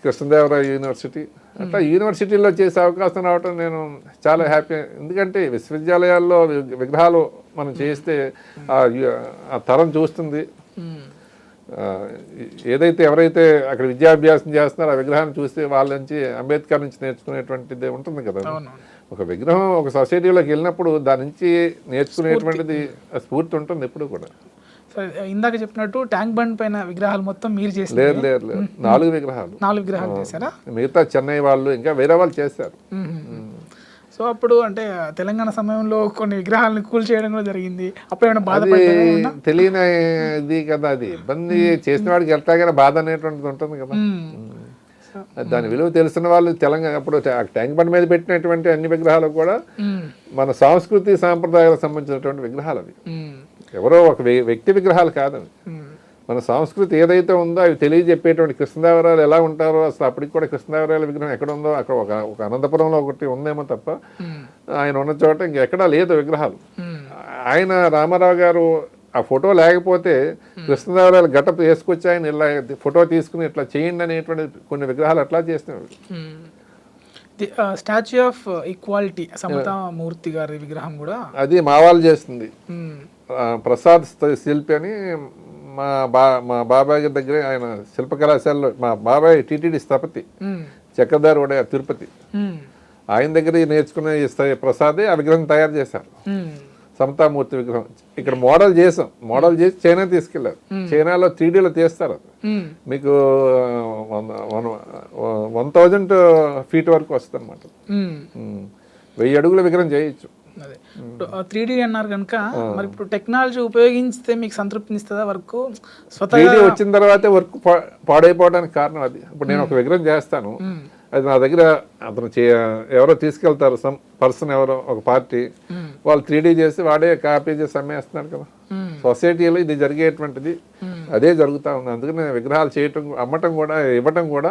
Krishnadevaraya university, అట్లా యూనివర్సిటీల్లో చేసే అవకాశం రావటం నేను చాలా హ్యాపీ. ఎందుకంటే విశ్వవిద్యాలయాల్లో విగ్రహాలు మనం చేస్తే ఆ తరం చూస్తుంది. ఏదైతే ఎవరైతే అక్కడ విద్యాభ్యాసం చేస్తున్నారో ఆ విగ్రహాన్ని చూస్తే వాళ్ళ నుంచి అంబేద్కర్ నుంచి నేర్చుకునేటువంటిది ఉంటుంది కదా. ఒక విగ్రహం ఒక సొసైటీలోకి వెళ్ళినప్పుడు దాని నుంచి నేర్చుకునేటువంటిది స్ఫూర్తి ఉంటుంది ఎప్పుడు కూడా. ఇందాక చెప్పినట్టు ట్యాంక్ బండ్ పైన విగ్రహాలు మొత్తం మీరు చేసి లేదు 4 విగ్రహాలు చేశారా? మిగతా చెన్నై వాళ్ళు ఇంకా వేరే వాళ్ళు చేశారు. సో అప్పుడు అంటే తెలంగాణ సమయంలో కొన్ని విగ్రహాలను కూల్ చేయడం కూడా జరిగింది. అప్పుడు బాధపడ్డా? తెలియని ఇది కదా, అది ఇబ్బంది చేసిన వాడికి ఎట్లాగైనా బాధ అనేటువంటిది ఉంటుంది కదా. దాని విలువ తెలిసిన వాళ్ళు తెలంగాణ అప్పుడు ట్యాంక్ బండ్ మీద పెట్టినటువంటి అన్ని విగ్రహాలు కూడా మన సంస్కృతి సాంప్రదాయాలకు సంబంధించినటువంటి విగ్రహాలు. అవి ఎవరో ఒక వ్యక్తి విగ్రహాలు కాదండి. మన సంస్కృతి ఏదైతే ఉందో అవి తెలియజెప్పేటువంటి కృష్ణదేవరాయలు ఎలా ఉంటారో అసలు అప్పటికి కూడా కృష్ణదేవరాయల విగ్రహం ఎక్కడ ఉందో అక్కడ ఒక అనంతపురంలో ఒకటి ఉందేమో తప్ప ఆయన ఉన్న చోట ఇంకెక్కడా లేదు విగ్రహాలు. ఆయన రామారావు గారు ఆ ఫోటో లేకపోతే కృష్ణదేవరాయల గటప్ వేసుకొచ్చి ఆయన ఇలా ఫోటో తీసుకుని ఇట్లా చేయండి అనేటువంటి కొన్ని విగ్రహాలు అట్లా చేస్తున్నారు. స్టాచ్యూ ఆఫ్ ఈక్వాలిటీ సమతా మూర్తి గారి విగ్రహం కూడా అది మా వాళ్ళు చేస్తుంది. ప్రసాద్ శిల్పి అని మా బాబాయ్ దగ్గర ఆయన శిల్పకళాశాలలో మా బాబాయ్ టీటీడీ స్థపతి చక్రధారి వడయ తిరుపతి, ఆయన దగ్గర నేర్చుకునే ప్రసాదే ఆ విగ్రహం తయారు చేశారు. సమతామూర్తి విగ్రహం ఇక్కడ మోడల్ చేసి చైనా తీసుకెళ్లారు. చైనాలో 3Dలో తీస్తారు. మీకు 1000 ఫీట్ వరకు వస్తుంది అనమాట. 1000 అడుగుల విగ్రహం చేయొచ్చు. 3D అన్నారు కనుక మరి ఇప్పుడు టెక్నాలజీ ఉపయోగిస్తే మీకు సంతృప్తినిస్తుందా? వర్క్ 3D వచ్చిన తర్వాతే వర్క్ పాడైపోవడానికి కారణం అది. ఇప్పుడు నేను ఒక విగ్రహం చేస్తాను, అది నా దగ్గర అతను ఎవరో తీసుకెళ్తారు, పర్సన్ ఎవరో ఒక పార్టీ, వాళ్ళు 3D చేసి వాడే కాపీ చేసి అమ్మేస్తున్నారు కదా. సొసైటీలో ఇది జరిగేటువంటిది అదే జరుగుతూ ఉంది. అందుకని విగ్రహాలు చేయటం, అమ్మటం కూడా, ఇవ్వటం కూడా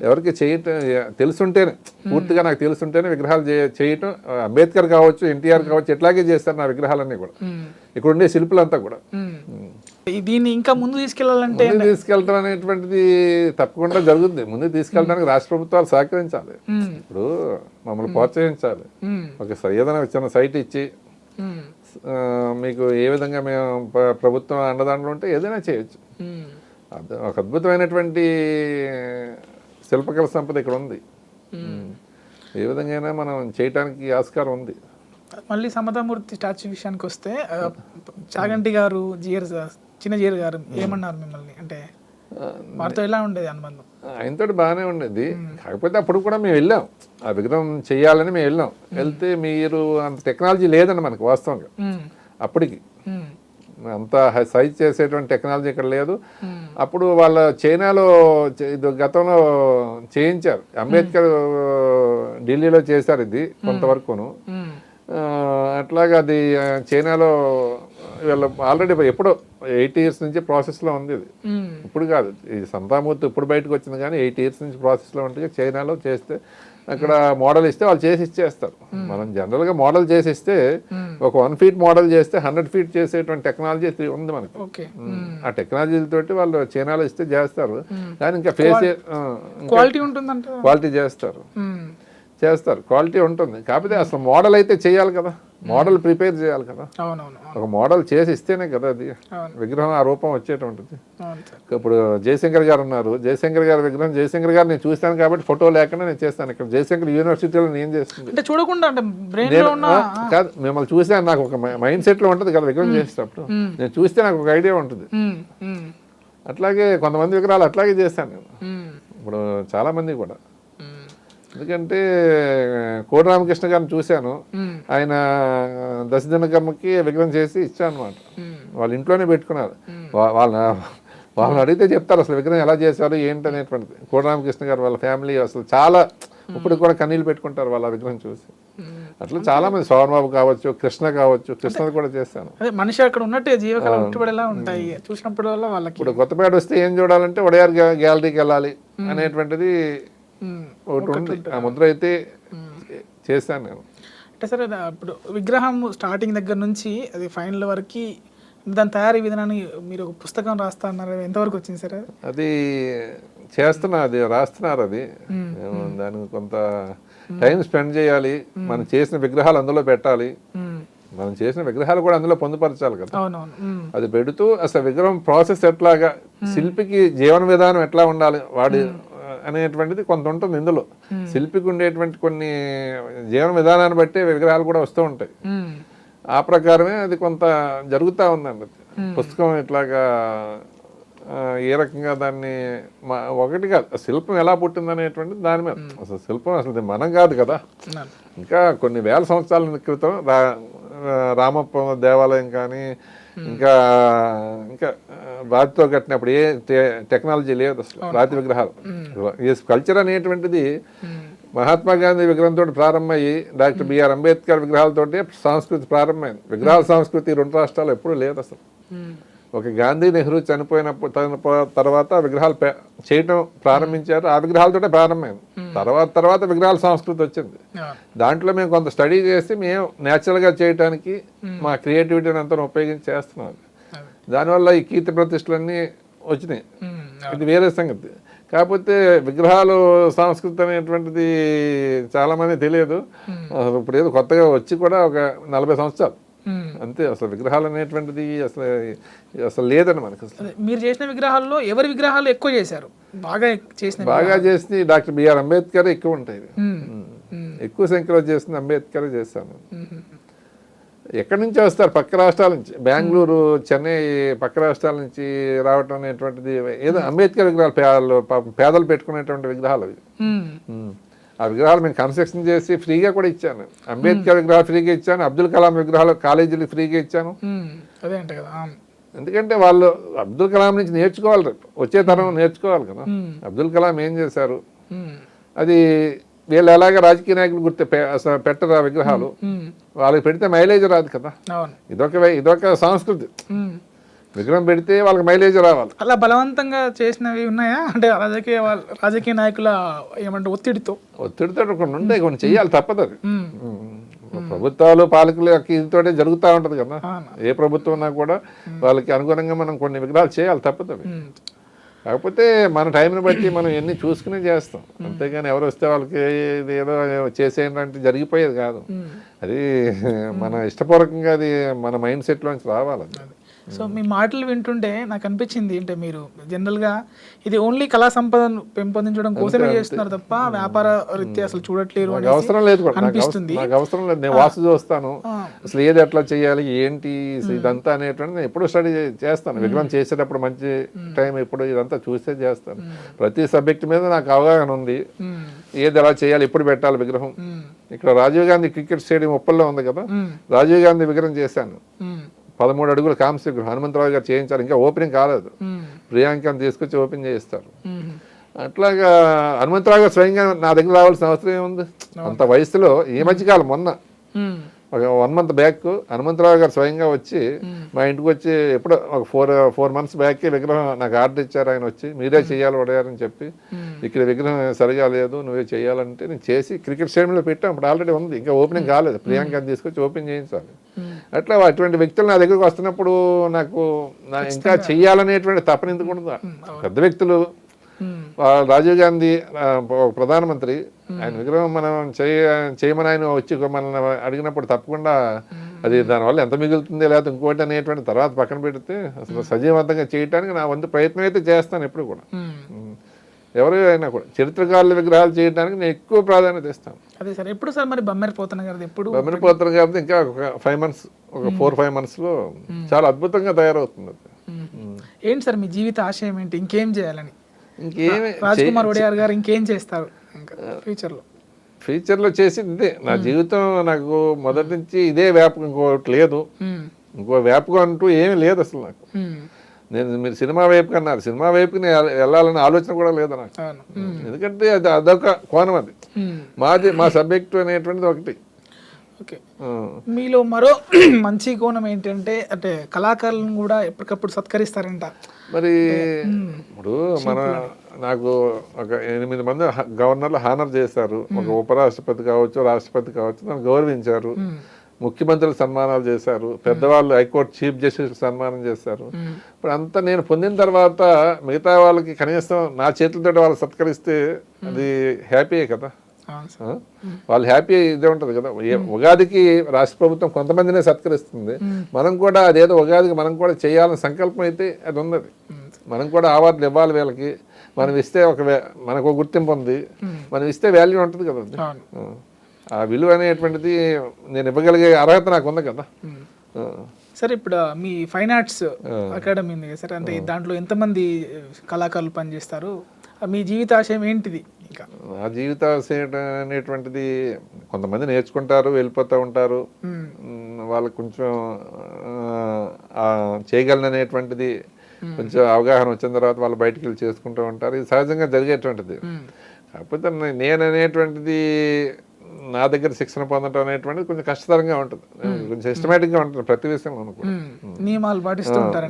ఎవరికి చేయటం తెలుసుంటేనే, పూర్తిగా నాకు తెలుసుంటేనే విగ్రహాలు చేయటం. అంబేద్కర్ కావచ్చు, ఎన్టీఆర్ కావచ్చు, ఎట్లాగే చేస్తారు నా విగ్రహాలన్నీ కూడా, ఇక్కడ ఉండే శిల్పులంతా కూడా. దీన్ని ఇంకా ముందు తీసుకెళ్లాలంటే తీసుకెళ్ళడం అనేటువంటిది తప్పకుండా జరుగుతుంది. ముందు తీసుకెళ్ళడానికి రాష్ట్ర ప్రభుత్వాలు సహకరించాలి. ఇప్పుడు మమ్మల్ని ప్రోత్సహించాలి. ఒక ఏదైనా చిన్న సైట్ ఇచ్చి మీకు ఏ విధంగా మేము ప్రభుత్వం అండదండలు ఉంటే ఏదైనా చేయొచ్చు. ఒక అద్భుతమైనటువంటి శిల్పకళ సంపద ఇక్కడ ఉంది. ఏ విధంగా మనం చేయటానికి ఆస్కారం ఉంది. మళ్ళీ సమతామూర్తి స్టాచ్యూ విషయానికి వస్తే చాగంటి గారు, చిన్న జీఆర్ గారు ఏమన్నారు మిమ్మల్ని? అంటే వారితో ఎలా ఉండేది అనుబంధం? ఆయనతో బాగానే ఉండేది. కాకపోతే అప్పుడు కూడా మేము వెళ్ళాం, ఆ విగ్రహం చెయ్యాలని మేము వెళ్ళాం. వెళ్తే మీరు అంత టెక్నాలజీ లేదండి మనకు వాస్తవంగా. అప్పటికి అంత సైజ్ చేసేటువంటి టెక్నాలజీ ఇక్కడ లేదు. అప్పుడు వాళ్ళ చైనాలో గతంలో చేయించారు. అంబేద్కర్ ఢిల్లీలో చేశారు ఇది కొంతవరకును. అట్లాగా అది చైనాలో వీళ్ళ ఆల్రెడీ ఎప్పుడో 8 years నుంచి ప్రాసెస్లో ఉంది ఇది. ఇప్పుడు కాదు, ఈ సమతామూర్తి ఇప్పుడు బయటకు వచ్చింది, కానీ 8 years నుంచి ప్రాసెస్లో ఉంటుంది. చైనాలో చేస్తే అక్కడ మోడల్ ఇస్తే వాళ్ళు చేసి ఇచ్చేస్తారు. మనం జనరల్గా మోడల్ చేసి ఇస్తే ఒక 1 feet మోడల్ చేస్తే 100 feet చేసేటువంటి టెక్నాలజీ ఉంది మనకి. ఆ టెక్నాలజీ తోటి వాళ్ళు చైనాలో ఇస్తే చేస్తారు. కానీ ఇంకా ఫేస్ క్వాలిటీ ఉంటుందంట, క్వాలిటీ చేస్తారు. క్వాలిటీ ఉంటుంది. కాకపోతే అసలు మోడల్ అయితే చేయాలి కదా, మోడల్ ప్రిపేర్ చేయాలి కదా. ఒక మోడల్ చేసి ఇస్తేనే కదా అది విగ్రహం ఆ రూపం వచ్చేటువంటిది. ఇప్పుడు జయశంకర్ గారు ఉన్నారు, జయశంకర్ గారి విగ్రహం, జయశంకర్ గారు నేను చూస్తాను కాబట్టి ఫోటో లేకుండా నేను చేస్తాను. ఇక్కడ జయశంకర్ యూనివర్సిటీలో నేను చేస్తుంది చూడకుండా కాదు, మిమ్మల్ని చూస్తే నాకు ఒక మైండ్ సెట్ లో ఉంటుంది కదా విగ్రహం చేసేటప్పుడు. నేను చూస్తే నాకు ఒక ఐడియా ఉంటుంది. అట్లాగే కొంతమంది విగ్రహాలు అట్లాగే చేస్తాను నేను. ఇప్పుడు చాలా మంది కూడా, ఎందుకంటే కోడి రామకృష్ణ గారిని చూశాను, ఆయన దశదినకమ్మకి విగ్రహం చేసి ఇచ్చాను అనమాట. వాళ్ళ ఇంట్లోనే పెట్టుకున్నారు. వాళ్ళని అడిగితే చెప్తారు అసలు విగ్రహం ఎలా చేశారు ఏంటి అనేటువంటిది. కోడి రామకృష్ణ గారు వాళ్ళ ఫ్యామిలీ అసలు చాలా ఇప్పుడు కూడా కన్నీళ్ళు పెట్టుకుంటారు వాళ్ళ విగ్రహం చూసి. అట్లా చాలా మంది, సోమన్ బాబు కావచ్చు, కృష్ణ కావచ్చు, కృష్ణ కూడా చేస్తాను. మనిషి అక్కడ ఉన్నట్టు జీవకళ ఉట్టిపడేలా ఉంటాయి చూసినప్పుడు వల్ల వాళ్ళకి. ఇప్పుడు కొత్తపేట వస్తే ఏం చూడాలంటే వడయార్ గ్యాలరీకి వెళ్ళాలి అనేటువంటిది ఒకటి ఉంది. ఆ ముద్ర అయితే చేశాను నేను. అంటే సరే, ఇప్పుడు విగ్రహం స్టార్టింగ్ దగ్గర నుంచి అది ఫైనల్ వరకు దాని తయారీ విధానాన్ని మీరు ఒక పుస్తకం రాస్తా అన్నారు, ఎంతవరకు వచ్చింది సార్? అది చేస్తున్నా, అది రాస్తున్నారు. అది దానికి కొంత టైం స్పెండ్ చేయాలి. మనం చేసిన విగ్రహాలు అందులో పెట్టాలి, మనం చేసిన విగ్రహాలు కూడా అందులో పొందుపరచాలి కదా. అది పెడుతూ అసలు విగ్రహం ప్రాసెస్ ఎట్లాగా, శిల్పికి జీవన విధానం ఎట్లా ఉండాలి వాడి అనేటువంటిది కొంత ఉంటుంది ఇందులో. శిల్పికి ఉండేటువంటి కొన్ని జీవన విధానాన్ని బట్టి విగ్రహాలు కూడా వస్తూ ఉంటాయి. ఆ ప్రకారమే అది కొంత జరుగుతూ ఉందండి. పుస్తకం ఇట్లాగా ఏ రకంగా దాన్ని ఒకటి కాదు, శిల్పం ఎలా పుట్టింది అనేటువంటిది దాని మీద. అసలు శిల్పం అసలు మనం కాదు కదా, ఇంకా కొన్ని వేల సంవత్సరాల క్రితం రామప్ప దేవాలయం కానీ, ఇంకా ఇంకా రాతితో కట్టినప్పుడు ఏ టెక్నాలజీ లేదు అసలు. రాతి విగ్రహాలు, ఈ కల్చర్ అనేటువంటిది మహాత్మా గాంధీ విగ్రహంతో ప్రారంభమయ్యి డాక్టర్ బిఆర్ అంబేద్కర్ విగ్రహాలతోటి సంస్కృతి ప్రారంభమైంది. విగ్రహాల సంస్కృతి 2 రాష్ట్రాలు ఎప్పుడూ లేదు అసలు. ఒక గాంధీ, నెహ్రూ చనిపోయినప్పుడు తర్వాత విగ్రహాలు చేయటం ప్రారంభించారు. ఆ విగ్రహాలతోటే ప్రారంభమైంది. తర్వాత విగ్రహాల సంస్కృతి వచ్చింది. దాంట్లో మేము కొంత స్టడీ చేసి మేము న్యాచురల్గా చేయడానికి మా క్రియేటివిటీని అంతా ఉపయోగించి చేస్తున్నాం. దానివల్ల ఈ కీర్తి ప్రతిష్టలన్నీ వచ్చినాయి. ఇది వేరే సంగతి. కాకపోతే విగ్రహాలు సంస్కృతి అనేటువంటిది చాలామంది తెలియదు. ఇప్పుడు ఏదో కొత్తగా వచ్చి కూడా ఒక 40 సంవత్సరాలు అంతే. అసలు విగ్రహాలు అనేటువంటిది అసలు లేదండి మనకు. అసలు మీరు చేసిన విగ్రహాల్లో ఎవరి విగ్రహాలు ఎక్కువ చేశారు? బాగా చేసింది డాక్టర్ బిఆర్ అంబేద్కర్ ఎక్కువ ఉంటాయి. ఎక్కువ సంఖ్యలో చేసింది అంబేద్కర్ చేశాను. ఎక్కడి నుంచి వస్తారు? పక్క రాష్ట్రాల నుంచి, బెంగళూరు, చెన్నై, పక్క రాష్ట్రాల నుంచి రావటం అనేటువంటిది. ఏదో అంబేద్కర్ విగ్రహాలు పేదలు పెట్టుకునేటువంటి విగ్రహాలు అవి. ఆ విగ్రహాలు మేము కన్స్ట్రక్షన్ చేసి ఫ్రీగా కూడా ఇచ్చాను. అంబేద్కర్ విగ్రహాలు ఫ్రీగా ఇచ్చాను, అబ్దుల్ కలాం విగ్రహాలు కాలేజీలకు ఫ్రీగా ఇచ్చాను. ఎందుకంటే వాళ్ళు అబ్దుల్ కలాం నుంచి నేర్చుకోవాలి, వచ్చే తరం నేర్చుకోవాలి కదా. అబ్దుల్ కలాం ఏం చేశారు, అది వీళ్ళు ఎలాగ రాజకీయ నాయకులు పెట్టరు ఆ విగ్రహాలు. వాళ్ళకి పెడితే మైలేజ్ రాదు కదా. ఇదొక సంస్కృతి. విగ్రహం పెడితే వాళ్ళకి మైలేజ్ రావాలి. అలా బలవంతంగా చేసినవి ఉన్నాయా అంటే రాజకీయ నాయకుల ఏమంటే ఒత్తిడితో కొన్ని ఉంటాయి, కొన్ని చెయ్యాలి, తప్పదు అది. ప్రభుత్వాలు పాలకులు ఇదితోటే జరుగుతూ ఉంటుంది కదా, ఏ ప్రభుత్వం ఉన్నా కూడా వాళ్ళకి అనుగుణంగా మనం కొన్ని విగ్రహాలు చేయాలి, తప్పదు అవి. కాకపోతే మన టైంని బట్టి మనం ఎన్ని చూసుకునే చేస్తాం, అంతేగాని ఎవరు వస్తే వాళ్ళకి ఇది ఏదో చేసేయండి అంటే జరిగిపోయేది కాదు. అది మన ఇష్టపూర్వకంగా అది మన మైండ్ సెట్లోంచి రావాలి. సో మీ మాటలు వింటుంటే నాకు అనిపించింది అంటే మీరు జనరల్గా ఇది ఓన్లీ కళా సంపదను పెంపొందించడం కోసమే చేస్తున్నారు తప్ప వ్యాపార రీత్యా అసలు చూడట్లేరు అని అవసరం లేదు అనిపిస్తుంది. నాకు అవసరం లేదు, నేను వాస్తు చూస్తాను, అసలు ఏది ఎట్లా చేయాలి ఏంటి ఇదంతా అనేటువంటి నేను ఎప్పుడు స్టడీ చేస్తాను. విగ్రహం చేసేటప్పుడు మంచి టైం ఎప్పుడు ఇదంతా చూస్తే చేస్తాను. ప్రతి సబ్జెక్ట్ మీద నాకు అవగాహన ఉంది, ఏది ఎలా చేయాలి, ఎప్పుడు పెట్టాలి విగ్రహం. ఇక్కడ రాజీవ్ గాంధీ క్రికెట్ స్టేడియం ఉప్పల్లో ఉంది కదా, రాజీవ్ గాంధీ విగ్రహం చేశాను, 13 అడుగుల కాంస్య విగ్రహం హనుమంతరావు గారు చేయించారు, ఇంకా ఓపెనింగ్ కాలేదు, ప్రియాంకని తీసుకొచ్చి ఓపెన్ చేయిస్తారు. అట్లాగా హనుమంతరావు గారు స్వయంగా నా దగ్గర రావాల్సిన అవసరం ఏముంది, అంత వయసులో ఈ మధ్యకాలం మొన్న ఒక 1 month బ్యాక్ హనుమంతరావు గారు స్వయంగా వచ్చి మా ఇంటికి వచ్చి ఎప్పుడో ఒక 4 months బ్యాక్ విగ్రహం నాకు ఆర్డర్ ఇచ్చారు. ఆయన వచ్చి మీరే చేయాలి వడయారని చెప్పి, ఇక్కడ విగ్రహం సరిగా లేదు నువ్వే చేయాలంటే నేను చేసి క్రికెట్ స్టేడియంలో పెట్టాం. ఇప్పుడు ఆల్రెడీ ఉంది, ఇంకా ఓపెనింగ్ కాలేదు, ప్రియాంకని తీసుకొచ్చి ఓపెన్ చేయించాలి. అట్లా అటువంటి వ్యక్తులు నా దగ్గరకు వస్తున్నప్పుడు నాకు ఇంకా చెయ్యాలనేటువంటి తపన ఎందుకు ఉండదు. పెద్ద వ్యక్తులు, రాజీవ్ గాంధీ ప్రధానమంత్రి, ఆయన విగ్రహం మనం చేయమని ఆయన వచ్చి మనల్ని అడిగినప్పుడు తప్పకుండా అది దానివల్ల ఎంత మిగులుతుంది లేకపోతే ఇంకోటి అనేటువంటి తర్వాత పక్కన పెడితే అసలు సజీవంతంగా చేయడానికి నా వంతు ప్రయత్నం అయితే చేస్తాను ఎప్పుడు కూడా. ఎవరైనా కూడా చరిత్రకారుల విగ్రహాలు చేయడానికి నేను ఎక్కువ ప్రాధాన్యత ఇస్తాను. అదే సార్, ఎప్పుడు సార్ మరి బొమ్మరిపోతున్న గారు ఎప్పుడు బొమ్మరిపోతున్న గారు ఇంకా ఒక 5 months, ఒక 4-5 monthsలో చాలా అద్భుతంగా తయారవుతుంది. ఏంటి సార్ మీ జీవిత ఆశయం ఏంటి, ఇంకేం చేయాలని? రాజ్ కుమార్ వడియార్ గారు ఇంకేం చేస్తారు ఫ్యూచర్లో చేసింది ఇదే నా జీవితం. నాకు మొదటి నుంచి ఇదే వ్యాపకం, ఇంకోటి లేదు, ఇంకో వ్యాపకం అంటూ ఏమీ లేదు అసలు నాకు. మీరు సినిమా వైపుకి అన్నారు, సినిమా వైపుకి నేను వెళ్ళాలనే ఆలోచన కూడా లేదు నాకు. ఎందుకంటే అది అదొక కోణం, అది మా సబ్జెక్టు అనేటువంటిది ఒకటి. ఓకే, మీలో మరో మంచి కోణం ఏంటంటే అంటే కళాకారులను కూడా ఎప్పటికప్పుడు సత్కరిస్తారంట. మరి ఇప్పుడు నాకు ఒక 8 మంది గవర్నర్లు హానర్ చేశారు, ఒక ఉపరాష్ట్రపతి కావచ్చు, రాష్ట్రపతి కావచ్చు, నన్ను గౌరవించారు. ముఖ్యమంత్రులు సన్మానాలు చేశారు, పెద్దవాళ్ళు హైకోర్టు చీఫ్ జస్టిస్ సన్మానం చేశారు. ఇప్పుడు అంతా నేను పొందిన తర్వాత మిగతా వాళ్ళకి కనీసం నా చేతులతో వాళ్ళు సత్కరిస్తే అది హ్యాపీయే కదా, వాళ్ళు హ్యాపీ ఇదే ఉంటుంది కదా. ఉగాదికి రాష్ట్ర ప్రభుత్వం కొంతమందినే సత్కరిస్తుంది, మనం కూడా అదేదో ఉగాదికి మనం కూడా చేయాలని సంకల్పం అయితే అది ఉన్నది. మనం కూడా అవార్డులు ఇవ్వాలి వీళ్ళకి, మనం ఇస్తే మనకు గుర్తింపు ఉంది, మనం ఇస్తే వాల్యూ ఉంటుంది కదా. ఆ విలువ అనేటువంటిది నేను ఇవ్వగలిగే అర్హత నాకు ఉంది కదా. సార్ ఇప్పుడు మీ ఫైన్ ఆర్ట్స్ అకాడమీ ఉంది కదా సార్, అంటే దాంట్లో ఎంతమంది కళాకారులు పనిచేస్తారు, మీ జీవితాశయం ఏంటిది? ఇంకా నా జీవితాశయం అనేటువంటిది కొంతమంది నేర్చుకుంటారు, వెళ్ళిపోతూ ఉంటారు, వాళ్ళకు కొంచెం చేయగలను అనేటువంటిది కొంచెం అవగాహన వచ్చిన తర్వాత వాళ్ళు బయటికి వెళ్ళి చేసుకుంటూ ఉంటారు. ఇది సహజంగా జరిగేటువంటిది. కాకపోతే నేను అనేటువంటిది నా దగ్గర శిక్షణ పొందడం అనేటువంటిది కొంచెం కష్టతరంగా ఉంటుంది, కొంచెం సిస్టమేటిక్గా ఉంటుంది ప్రతి విషయంలో కూడా, నియమాలు పాటిస్తూ ఉంటారు.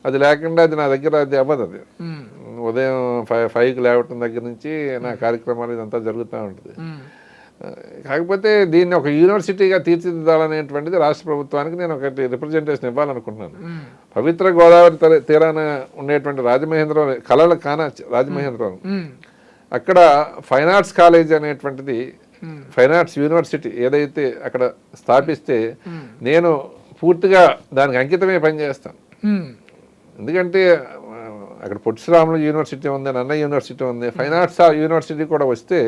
అది లేకుండా అది నా దగ్గర అది అవ్వదు. అది ఉదయం 5కి లేవటం దగ్గర నుంచి నా కార్యక్రమాలు ఇదంతా జరుగుతూ ఉంటుంది. కాకపోతే దీన్ని ఒక యూనివర్సిటీగా తీర్చిదిద్దాలనేటువంటిది రాష్ట్ర ప్రభుత్వానికి నేను ఒకటి రిప్రజెంటేషన్ ఇవ్వాలనుకుంటున్నాను. పవిత్ర గోదావరి తీరాన ఉండేటువంటి రాజమహేంద్రం కళల కానా రాజమహేంద్రం, అక్కడ ఫైన్ ఆర్ట్స్ కాలేజ్ అనేటువంటిది, ఫైన్ ఆర్ట్స్ యూనివర్సిటీ ఏదైతే అక్కడ స్థాపిస్తే నేను పూర్తిగా దానికి అంకితమే పనిచేస్తాను. ఎందుకంటే అక్కడ పొట్టిశ్రాములు యూనివర్సిటీ ఉంది, నన్నయ్య యూనివర్సిటీ ఉంది, ఫైన్ ఆర్ట్స్ యూనివర్సిటీ కూడా వస్తే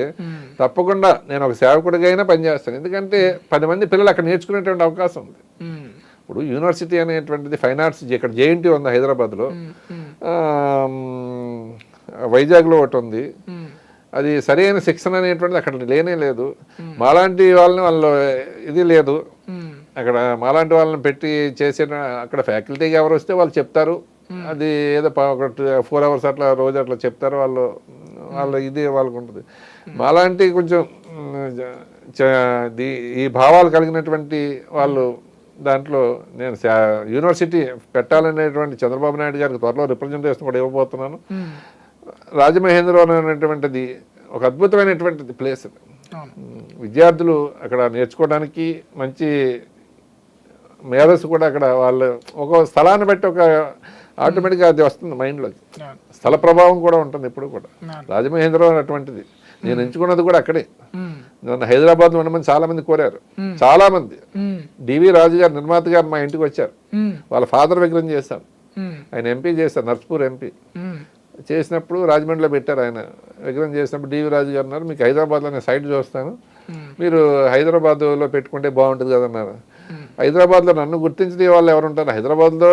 తప్పకుండా నేను ఒక సేవకుడిగా అయినా పనిచేస్తాను. ఎందుకంటే 10 మంది పిల్లలు అక్కడ నేర్చుకునేటువంటి అవకాశం ఉంది. ఇప్పుడు యూనివర్సిటీ అనేటువంటిది ఫైన్ ఆర్ట్స్ ఇక్కడ జేఎన్టీ ఉంది హైదరాబాద్లో, వైజాగ్లో ఒకటి ఉంది. అది సరైన శిక్షణ అనేటువంటిది అక్కడ లేనే లేదు. మాలాంటి వాళ్ళు ఇది లేదు అక్కడ. మాలాంటి వాళ్ళని పెట్టి చేసే అక్కడ ఫ్యాకల్టీగా ఎవరు వస్తే వాళ్ళు చెప్తారు, అది ఏదో 4 hours అట్లా రోజు అట్లా చెప్తారు వాళ్ళ ఇది వాళ్ళకు ఉంటుంది. మాలాంటి కొంచెం ఈ భావాలు కలిగినటువంటి వాళ్ళు దాంట్లో నేను యూనివర్సిటీ పెట్టాలనేటువంటి చంద్రబాబు నాయుడు గారికి త్వరలో రిప్రజెంటేషన్ కూడా ఇవ్వబోతున్నాను. రాజమహేంద్రవరం అనేటువంటిది ఒక అద్భుతమైనటువంటిది ప్లేస్. విద్యార్థులు అక్కడ నేర్చుకోవడానికి మంచి మేధస్సు కూడా అక్కడ వాళ్ళు ఒక స్థలాన్ని బట్టి ఒక ఆటోమేటిక్గా అది వస్తుంది మైండ్లోకి. స్థల ప్రభావం కూడా ఉంటుంది ఎప్పుడు కూడా. రాజమహేంద్రవరం అటువంటిది. నేను ఎంచుకున్నది కూడా అక్కడే. నన్ను హైదరాబాద్లో ఉండమని చాలా మంది కోరారు. చాలా మంది. డివి రాజు గారు నిర్మాత గారు మా ఇంటికి వచ్చారు. వాళ్ళ ఫాదర్ విగ్రహం చేశారు. ఆయన ఎంపీ చేశారు, నర్స్పూర్ ఎంపీ చేసినప్పుడు రాజమండ్రిలో పెట్టారు. ఆయన విగ్రహం చేసినప్పుడు డివి రాజు గారు అన్నారు, మీకు హైదరాబాద్లో నేను సైట్ చూస్తాను, మీరు హైదరాబాద్లో పెట్టుకుంటే బాగుంటుంది కదన్నారు. హైదరాబాద్లో నన్ను గుర్తించే వాళ్ళు ఎవరు ఉంటారు? హైదరాబాద్లో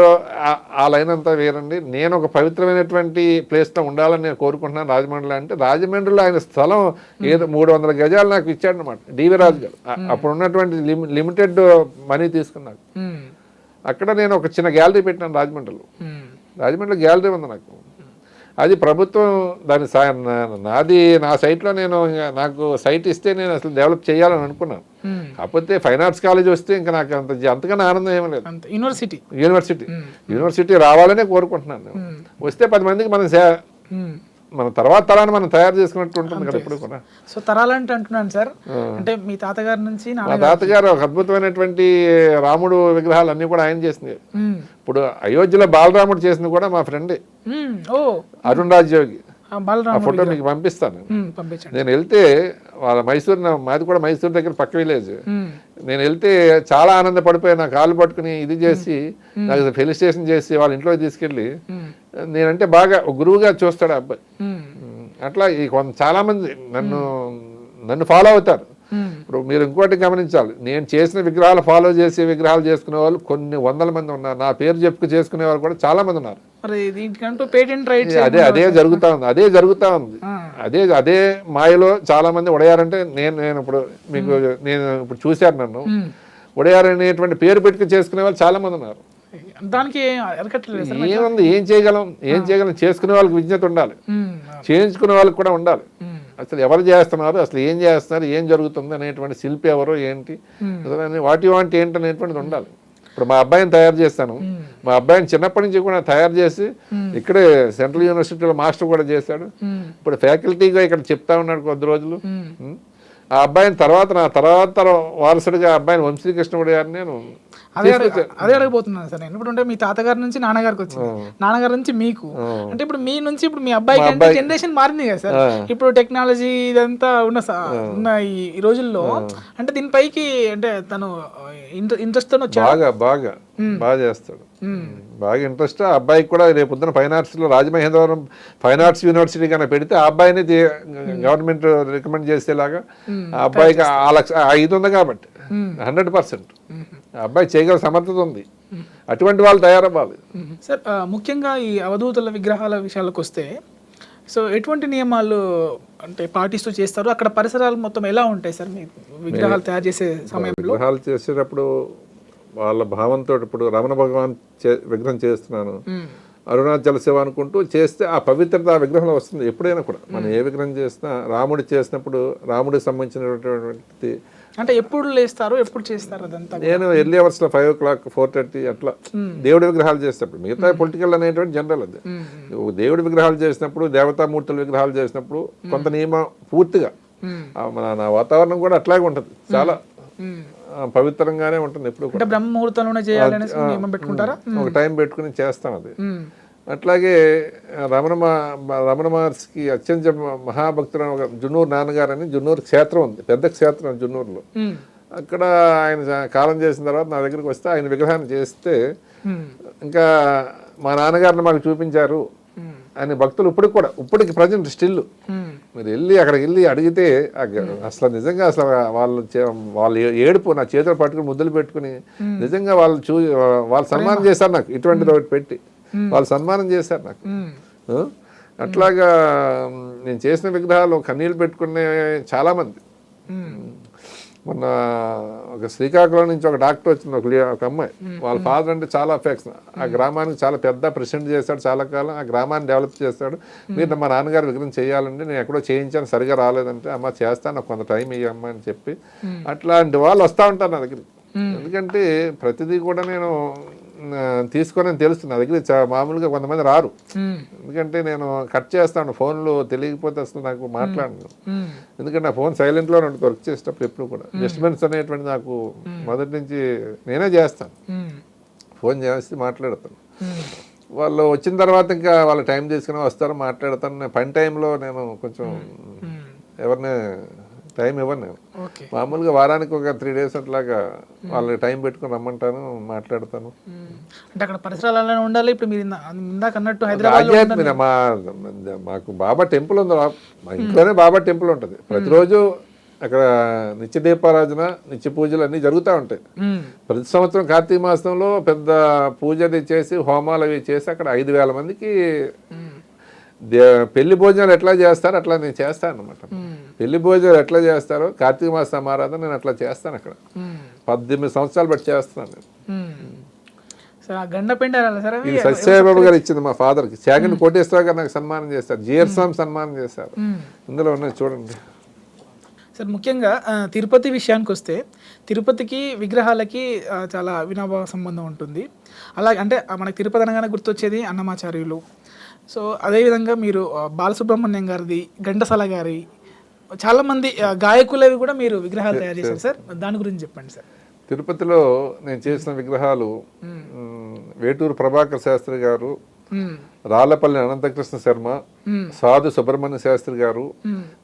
ఆ లైన్ అంతా వేరండి. నేను ఒక పవిత్రమైనటువంటి ప్లేస్లో ఉండాలని నేను కోరుకుంటున్నాను రాజమండ్రిలో. అంటే రాజమండ్రిలో ఆయన స్థలం ఏదో 300 గజాలు నాకు ఇచ్చాడనమాట డివి రాజు గారు. అప్పుడు ఉన్నటువంటి లిమిటెడ్ మనీ తీసుకున్నాను. అక్కడ నేను ఒక చిన్న గ్యాలరీ పెట్టినాను రాజమండ్రిలో. రాజమండ్రిలో గ్యాలరీ ఉంది నాకు. అది ప్రభుత్వం దాని నాది నా సైట్లో నేను నాకు సైట్ ఇస్తే నేను అసలు డెవలప్ చేయాలని అనుకున్నాను. కాకపోతే ఫైన్ ఆర్ట్స్ కాలేజ్ వస్తే ఇంకా నాకు అంతకన్నా ఆనందం ఏమీ లేదు. యూనివర్సిటీ రావాలనే కోరుకుంటున్నాను. వస్తే 10 మందికి మన తర్వాత తరాన్ని మనం తయారు చేసుకున్నట్టు ఉంటుంది కదా ఇప్పుడు కూడా. సో తరాలంటే అంటున్నాను సార్, అంటే మీ తాతగారి నుంచి మా తాతగారు ఒక అద్భుతమైనటువంటి రాముడు విగ్రహాలు అన్ని కూడా ఆయన చేసింది. ఇప్పుడు అయోధ్యలో బాలరాముడు చేసింది కూడా మా ఫ్రెండే అరుణ్ రాజ్ యోగి. ఆ ఫోటో మీకు పంపిస్తాను. నేను వెళ్తే వాళ్ళ మాది కూడా మైసూర్ దగ్గర పక్క విలేజ్. నేను వెళ్తే చాలా ఆనందపడిపోయి నా కాలు పట్టుకుని ఇది చేసి నాకు ఫెలిసిటేషన్ చేసి వాళ్ళ ఇంట్లో తీసుకెళ్ళి నేనంటే బాగా గురువుగా చూస్తాడు ఆ అబ్బాయి. అట్లా చాలా మంది నన్ను ఫాలో అవుతారు. ఇప్పుడు మీరు ఇంకోటి గమనించాలి, నేను చేసిన విగ్రహాలు ఫాలో చేసి విగ్రహాలు చేసుకునే వాళ్ళు కొన్ని వందల మంది ఉన్నారు. నా పేరు చెప్పుకు చేసుకునే వాళ్ళు కూడా చాలా మంది ఉన్నారు. అదే జరుగుతా ఉంది. అదే మాయలో చాలా మంది ఉడయారంటే నేను ఇప్పుడు చూశాను. నన్ను ఉడయారు అనేటువంటి పేరు పెట్టుకుని చేసుకునే వాళ్ళు చాలా మంది ఉన్నారు. దానికి ఏముంది, ఏం చేయగలం చేసుకునే వాళ్ళకి విజ్ఞత ఉండాలి, చేయించుకునే వాళ్ళకి కూడా ఉండాలి. అసలు ఎవరు చేస్తున్నారు, అసలు ఏం చేస్తున్నారు, ఏం జరుగుతుంది అనేటువంటి శిల్పి ఎవరో ఏంటి, వాటి ఏంటి అనేటువంటిది ఉండాలి. ఇప్పుడు మా అబ్బాయిని తయారు చేస్తాను. మా అబ్బాయిని చిన్నప్పటి నుంచి కూడా తయారు చేసి ఇక్కడే సెంట్రల్ యూనివర్సిటీలో మాస్టర్ కూడా చేశాడు. ఇప్పుడు ఫ్యాకల్టీగా ఇక్కడ చెప్తా ఉన్నాడు కొద్ది రోజులు. ఆ అబ్బాయిని నా తర్వాత వారసుడిగా అబ్బాయిని వంశీకృష్ణుడు గారిని నేను అదే అడగబోతున్నాను సార్ నేను. ఇప్పుడు మీ తాతగారి నుంచి నాన్నగారికి వచ్చింది, నాన్నగారి నుంచి మీకు, అంటే ఇప్పుడు మీ నుంచి ఇప్పుడు మీ అబ్బాయికి అంటే జనరేషన్ మారింది కదా సార్. ఇప్పుడు టెక్నాలజీ ఇదంతా ఉన్న ఈ రోజుల్లో అంటే దీనిపైకి అంటే తను ఇంట్రెస్ట్ తో బాగా చేస్తాడు, బాగా ఇంట్రెస్ట్. ఆ అబ్బాయికి కూడా రేపు పొద్దున ఫైన్ ఆర్ట్స్లో రాజమహేంద్రవరం ఫైన్ ఆర్ట్స్ యూనివర్సిటీ కన్నా పెడితే ఆ అబ్బాయిని గవర్నమెంట్ రికమెండ్ చేసేలాగా ఆ అబ్బాయికి ఇది ఉంది కాబట్టి 100% ఆ అబ్బాయి చేయగల సమర్థత ఉంది. అటువంటి వాళ్ళు తయారవ్వాలి సార్. ముఖ్యంగా ఈ అవధూతల విగ్రహాల విషయాలకు వస్తే, సో ఎటువంటి నియమాలు అంటే పాటిస్తూ చేస్తారు? అక్కడ పరిసరాలు మొత్తం ఎలా ఉంటాయి సార్ మీ విగ్రహాలు తయారు చేసే సమయంలో? విగ్రహాలు చేసేటప్పుడు వాళ్ళ భావంతో, ఇప్పుడు రమణ భగవాన్ విగ్రహం చేస్తున్నాను, అరుణాచల శివ అనుకుంటూ చేస్తే ఆ పవిత్రత ఆ విగ్రహంలో వస్తుంది. ఎప్పుడైనా కూడా మనం ఏ విగ్రహం చేసినా రాముడి చేసినప్పుడు రాముడికి సంబంధించినటువంటి అంటే ఎప్పుడు లేస్తారు, ఎప్పుడు చేస్తారు అదంతా? నేను ఎర్లీ అవర్స్లో 5 o'clock 4:30 అట్లా దేవుడి విగ్రహాలు చేసినప్పుడు. మిగతా పొలిటికల్ అనేటువంటి జనరల్ అది. దేవుడి విగ్రహాలు చేసినప్పుడు, దేవతామూర్తుల విగ్రహాలు చేసినప్పుడు కొంత నియమం పూర్తిగా నా వాతావరణం కూడా అట్లాగే ఉంటుంది, చాలా పవిత్రంగానే ఉంటుంది. ఎప్పుడు బ్రహ్మముహూర్తంలోనే చేయాలని నియమం పెట్టుకుంటారా? ఒక టైం పెట్టుకుని చేస్తాం అది. అట్లాగే రమణ మహర్షికి అత్యంత మహాభక్తుడు ఒక జున్నూరు నాన్నగారు అని జున్నూరు క్షేత్రం ఉంది, పెద్ద క్షేత్రం జున్నూరులో. అక్కడ ఆయన కాలం చేసిన తర్వాత నా దగ్గరికి వస్తే ఆయన విగ్రహాన్ని చేస్తే ఇంకా మా నాన్నగారిని మాకు చూపించారు అని భక్తులు ఇప్పటికి ప్రజెంట్ స్టిల్ మీరు అక్కడికి వెళ్ళి అడిగితే అసలు నిజంగా అసలు వాళ్ళు ఏడుపు నా చేతులు పట్టుకుని ముద్దులు పెట్టుకుని నిజంగా వాళ్ళు సన్మానం చేశారు నాకు. ఇటువంటిది ఒకటి పెట్టి వాళ్ళు సన్మానం చేశారు నాకు. అట్లాగా నేను చేసిన విగ్రహాలు కన్నీళ్ళు పెట్టుకునే చాలామంది. మొన్న ఒక శ్రీకాకుళం నుంచి ఒక డాక్టర్ వచ్చింది, ఒక అమ్మాయి. వాళ్ళ ఫాదర్ అంటే చాలా అఫెక్షన్. ఆ గ్రామానికి చాలా పెద్ద ప్రెసిడెంట్ చేశాడు, చాలా కాలం ఆ గ్రామాన్ని డెవలప్ చేస్తాడు. మీరు మా నాన్నగారు విగ్రహం చేయాలంటే నేను ఎక్కడో చేయించాను, సరిగా రాలేదంటే అమ్మ చేస్తాను, నాకు కొంత టైం ఇవ్వమ్మా అని చెప్పి అట్లాంటి వాళ్ళు వస్తూ ఉంటారు నా దగ్గరికి. ఎందుకంటే ప్రతిదీ కూడా నేను తీసుకొని తెలుసు. నా దగ్గర మామూలుగా కొంతమంది రారు, ఎందుకంటే నేను కట్ చేస్తాను ఫోన్లో తెలియకపోతే అసలు నాకు మాట్లాడను. ఎందుకంటే నా ఫోన్ సైలెంట్లో ఉంటుంది వర్క్ చేసేటప్పుడు ఎప్పుడు కూడా. డిస్టర్బెన్స్ అనేటువంటి నాకు మొదటి నుంచి నేనే చేస్తాను, ఫోన్ చేసి మాట్లాడతాను. వాళ్ళు వచ్చిన తర్వాత ఇంకా వాళ్ళ టైం తీసుకుని వస్తారు, మాట్లాడతాను. పని టైంలో నేను కొంచెం ఎవరిని టైం ఇవ్వను. నేను మామూలుగా వారానికి ఒక 3 days అట్లాగా వాళ్ళకి టైం పెట్టుకుని రమ్మంటాను, మాట్లాడతాను. అంటే అక్కడ పరిసరాలు ఉండాలి. ఇప్పుడు మీరు ఇందాక అన్నట్టు హైదరాబాద్ మాకు బాబా టెంపుల్ ఉంది, మా ఇంట్లోనే బాబా టెంపుల్ ఉంటుంది. ప్రతిరోజు అక్కడ నిత్య దీపారాధన, నిత్య పూజలు అన్నీ జరుగుతూ ఉంటాయి. ప్రతి సంవత్సరం కార్తీక మాసంలో పెద్ద పూజ చేసి హోమాలు అవి చేసి అక్కడ 5,000 మందికి పెళ్లి భోజనాలు ఎట్లా చేస్తారో అట్లా నేను చేస్తాను అనమాట. పెళ్లి భోజనాలు ఎట్లా చేస్తారో కార్తీక మాస సమారాధన నేను అట్లా చేస్తాను. అక్కడ 18 సంవత్సరాలు బట్టి చేస్తున్నాను నేను. ఇది సత్యసాయిబాబు గారు ఇచ్చింది మా ఫాదర్కి. చాగంటి కోటేశ్వరరావు గారు నాకు సన్మానం చేస్తారు, జిఆర్ స్వామి సన్మానం చేస్తారు. ఇందులో ఉన్నాయి చూడండి సార్. ముఖ్యంగా తిరుపతి విషయానికి వస్తే, తిరుపతికి విగ్రహాలకి చాలా అవినాభావ సంబంధం ఉంటుంది. అలాగే అంటే మనకి తిరుపతి అనగానే గుర్తొచ్చేది అన్నమాచార్యులు. సో అదేవిధంగా మీరు బాలసుబ్రహ్మణ్యం గారిది, ఘంటసాల గారి, చాలామంది గాయకులవి కూడా మీరు విగ్రహాలు తయారు చేశారు సార్. దాని గురించి చెప్పండి సార్. తిరుపతిలో నేను చేసిన విగ్రహాలు వేటూరు ప్రభాకర్ శాస్త్రి గారు, రాళ్లపల్లి అనంతకృష్ణ శర్మ, సాధు సుబ్రహ్మణ్య శాస్త్రి గారు,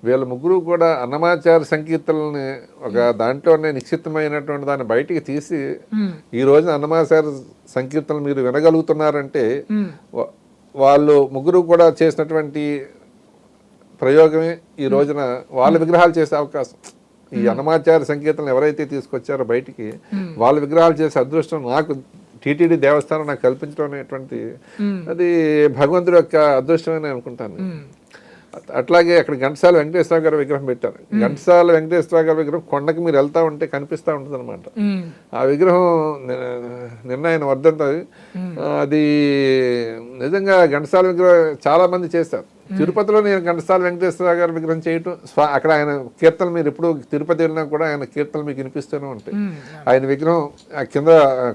వీళ్ళ ముగ్గురు కూడా అన్నమాచార్య సంకీర్తనల్ని ఒక దాంట్లోనే నిశ్చితమైనటువంటి దాన్ని బయటికి తీసి ఈ రోజున అన్నమాచార్య సంకీర్తనలు మీరు వినగలుగుతున్నారంటే వాళ్ళు ముగ్గురు కూడా చేసినటువంటి ప్రయోగమే ఈ రోజున వాళ్ళ విగ్రహాలు చేసే అవకాశం. ఈ అన్నమాచార్య సంకీర్తనలు ఎవరైతే తీసుకొచ్చారో బయటికి వాళ్ళ విగ్రహాలు చేసే అదృష్టం నాకు టీటీడీ దేవస్థానం నాకు కల్పించడం అనేటువంటి అది భగవంతుడి యొక్క అదృష్టమని అనుకుంటాను. అట్లాగే అక్కడ ఘంటసాల వెంకటేశ్వర గారి విగ్రహం పెట్టారు. ఘంటసాల వెంకటేశ్వర గారి విగ్రహం కొండకి మీరు వెళ్తా ఉంటే కనిపిస్తూ ఉంటుంది అనమాట. ఆ విగ్రహం నిన్న ఆయన వర్ధంతి. అది నిజంగా ఘంటసాల విగ్రహం చాలా మంది చేస్తారు. తిరుపతిలో నేను ఘంటసాల వెంకటేశ్వర గారి విగ్రహం చేయటం, అక్కడ ఆయన కీర్తనలు మీరు ఎప్పుడు తిరుపతి వెళ్ళినా కూడా ఆయన కీర్తనలు మీకు వినిపిస్తూనే ఉంటాయి. ఆయన విగ్రహం కింద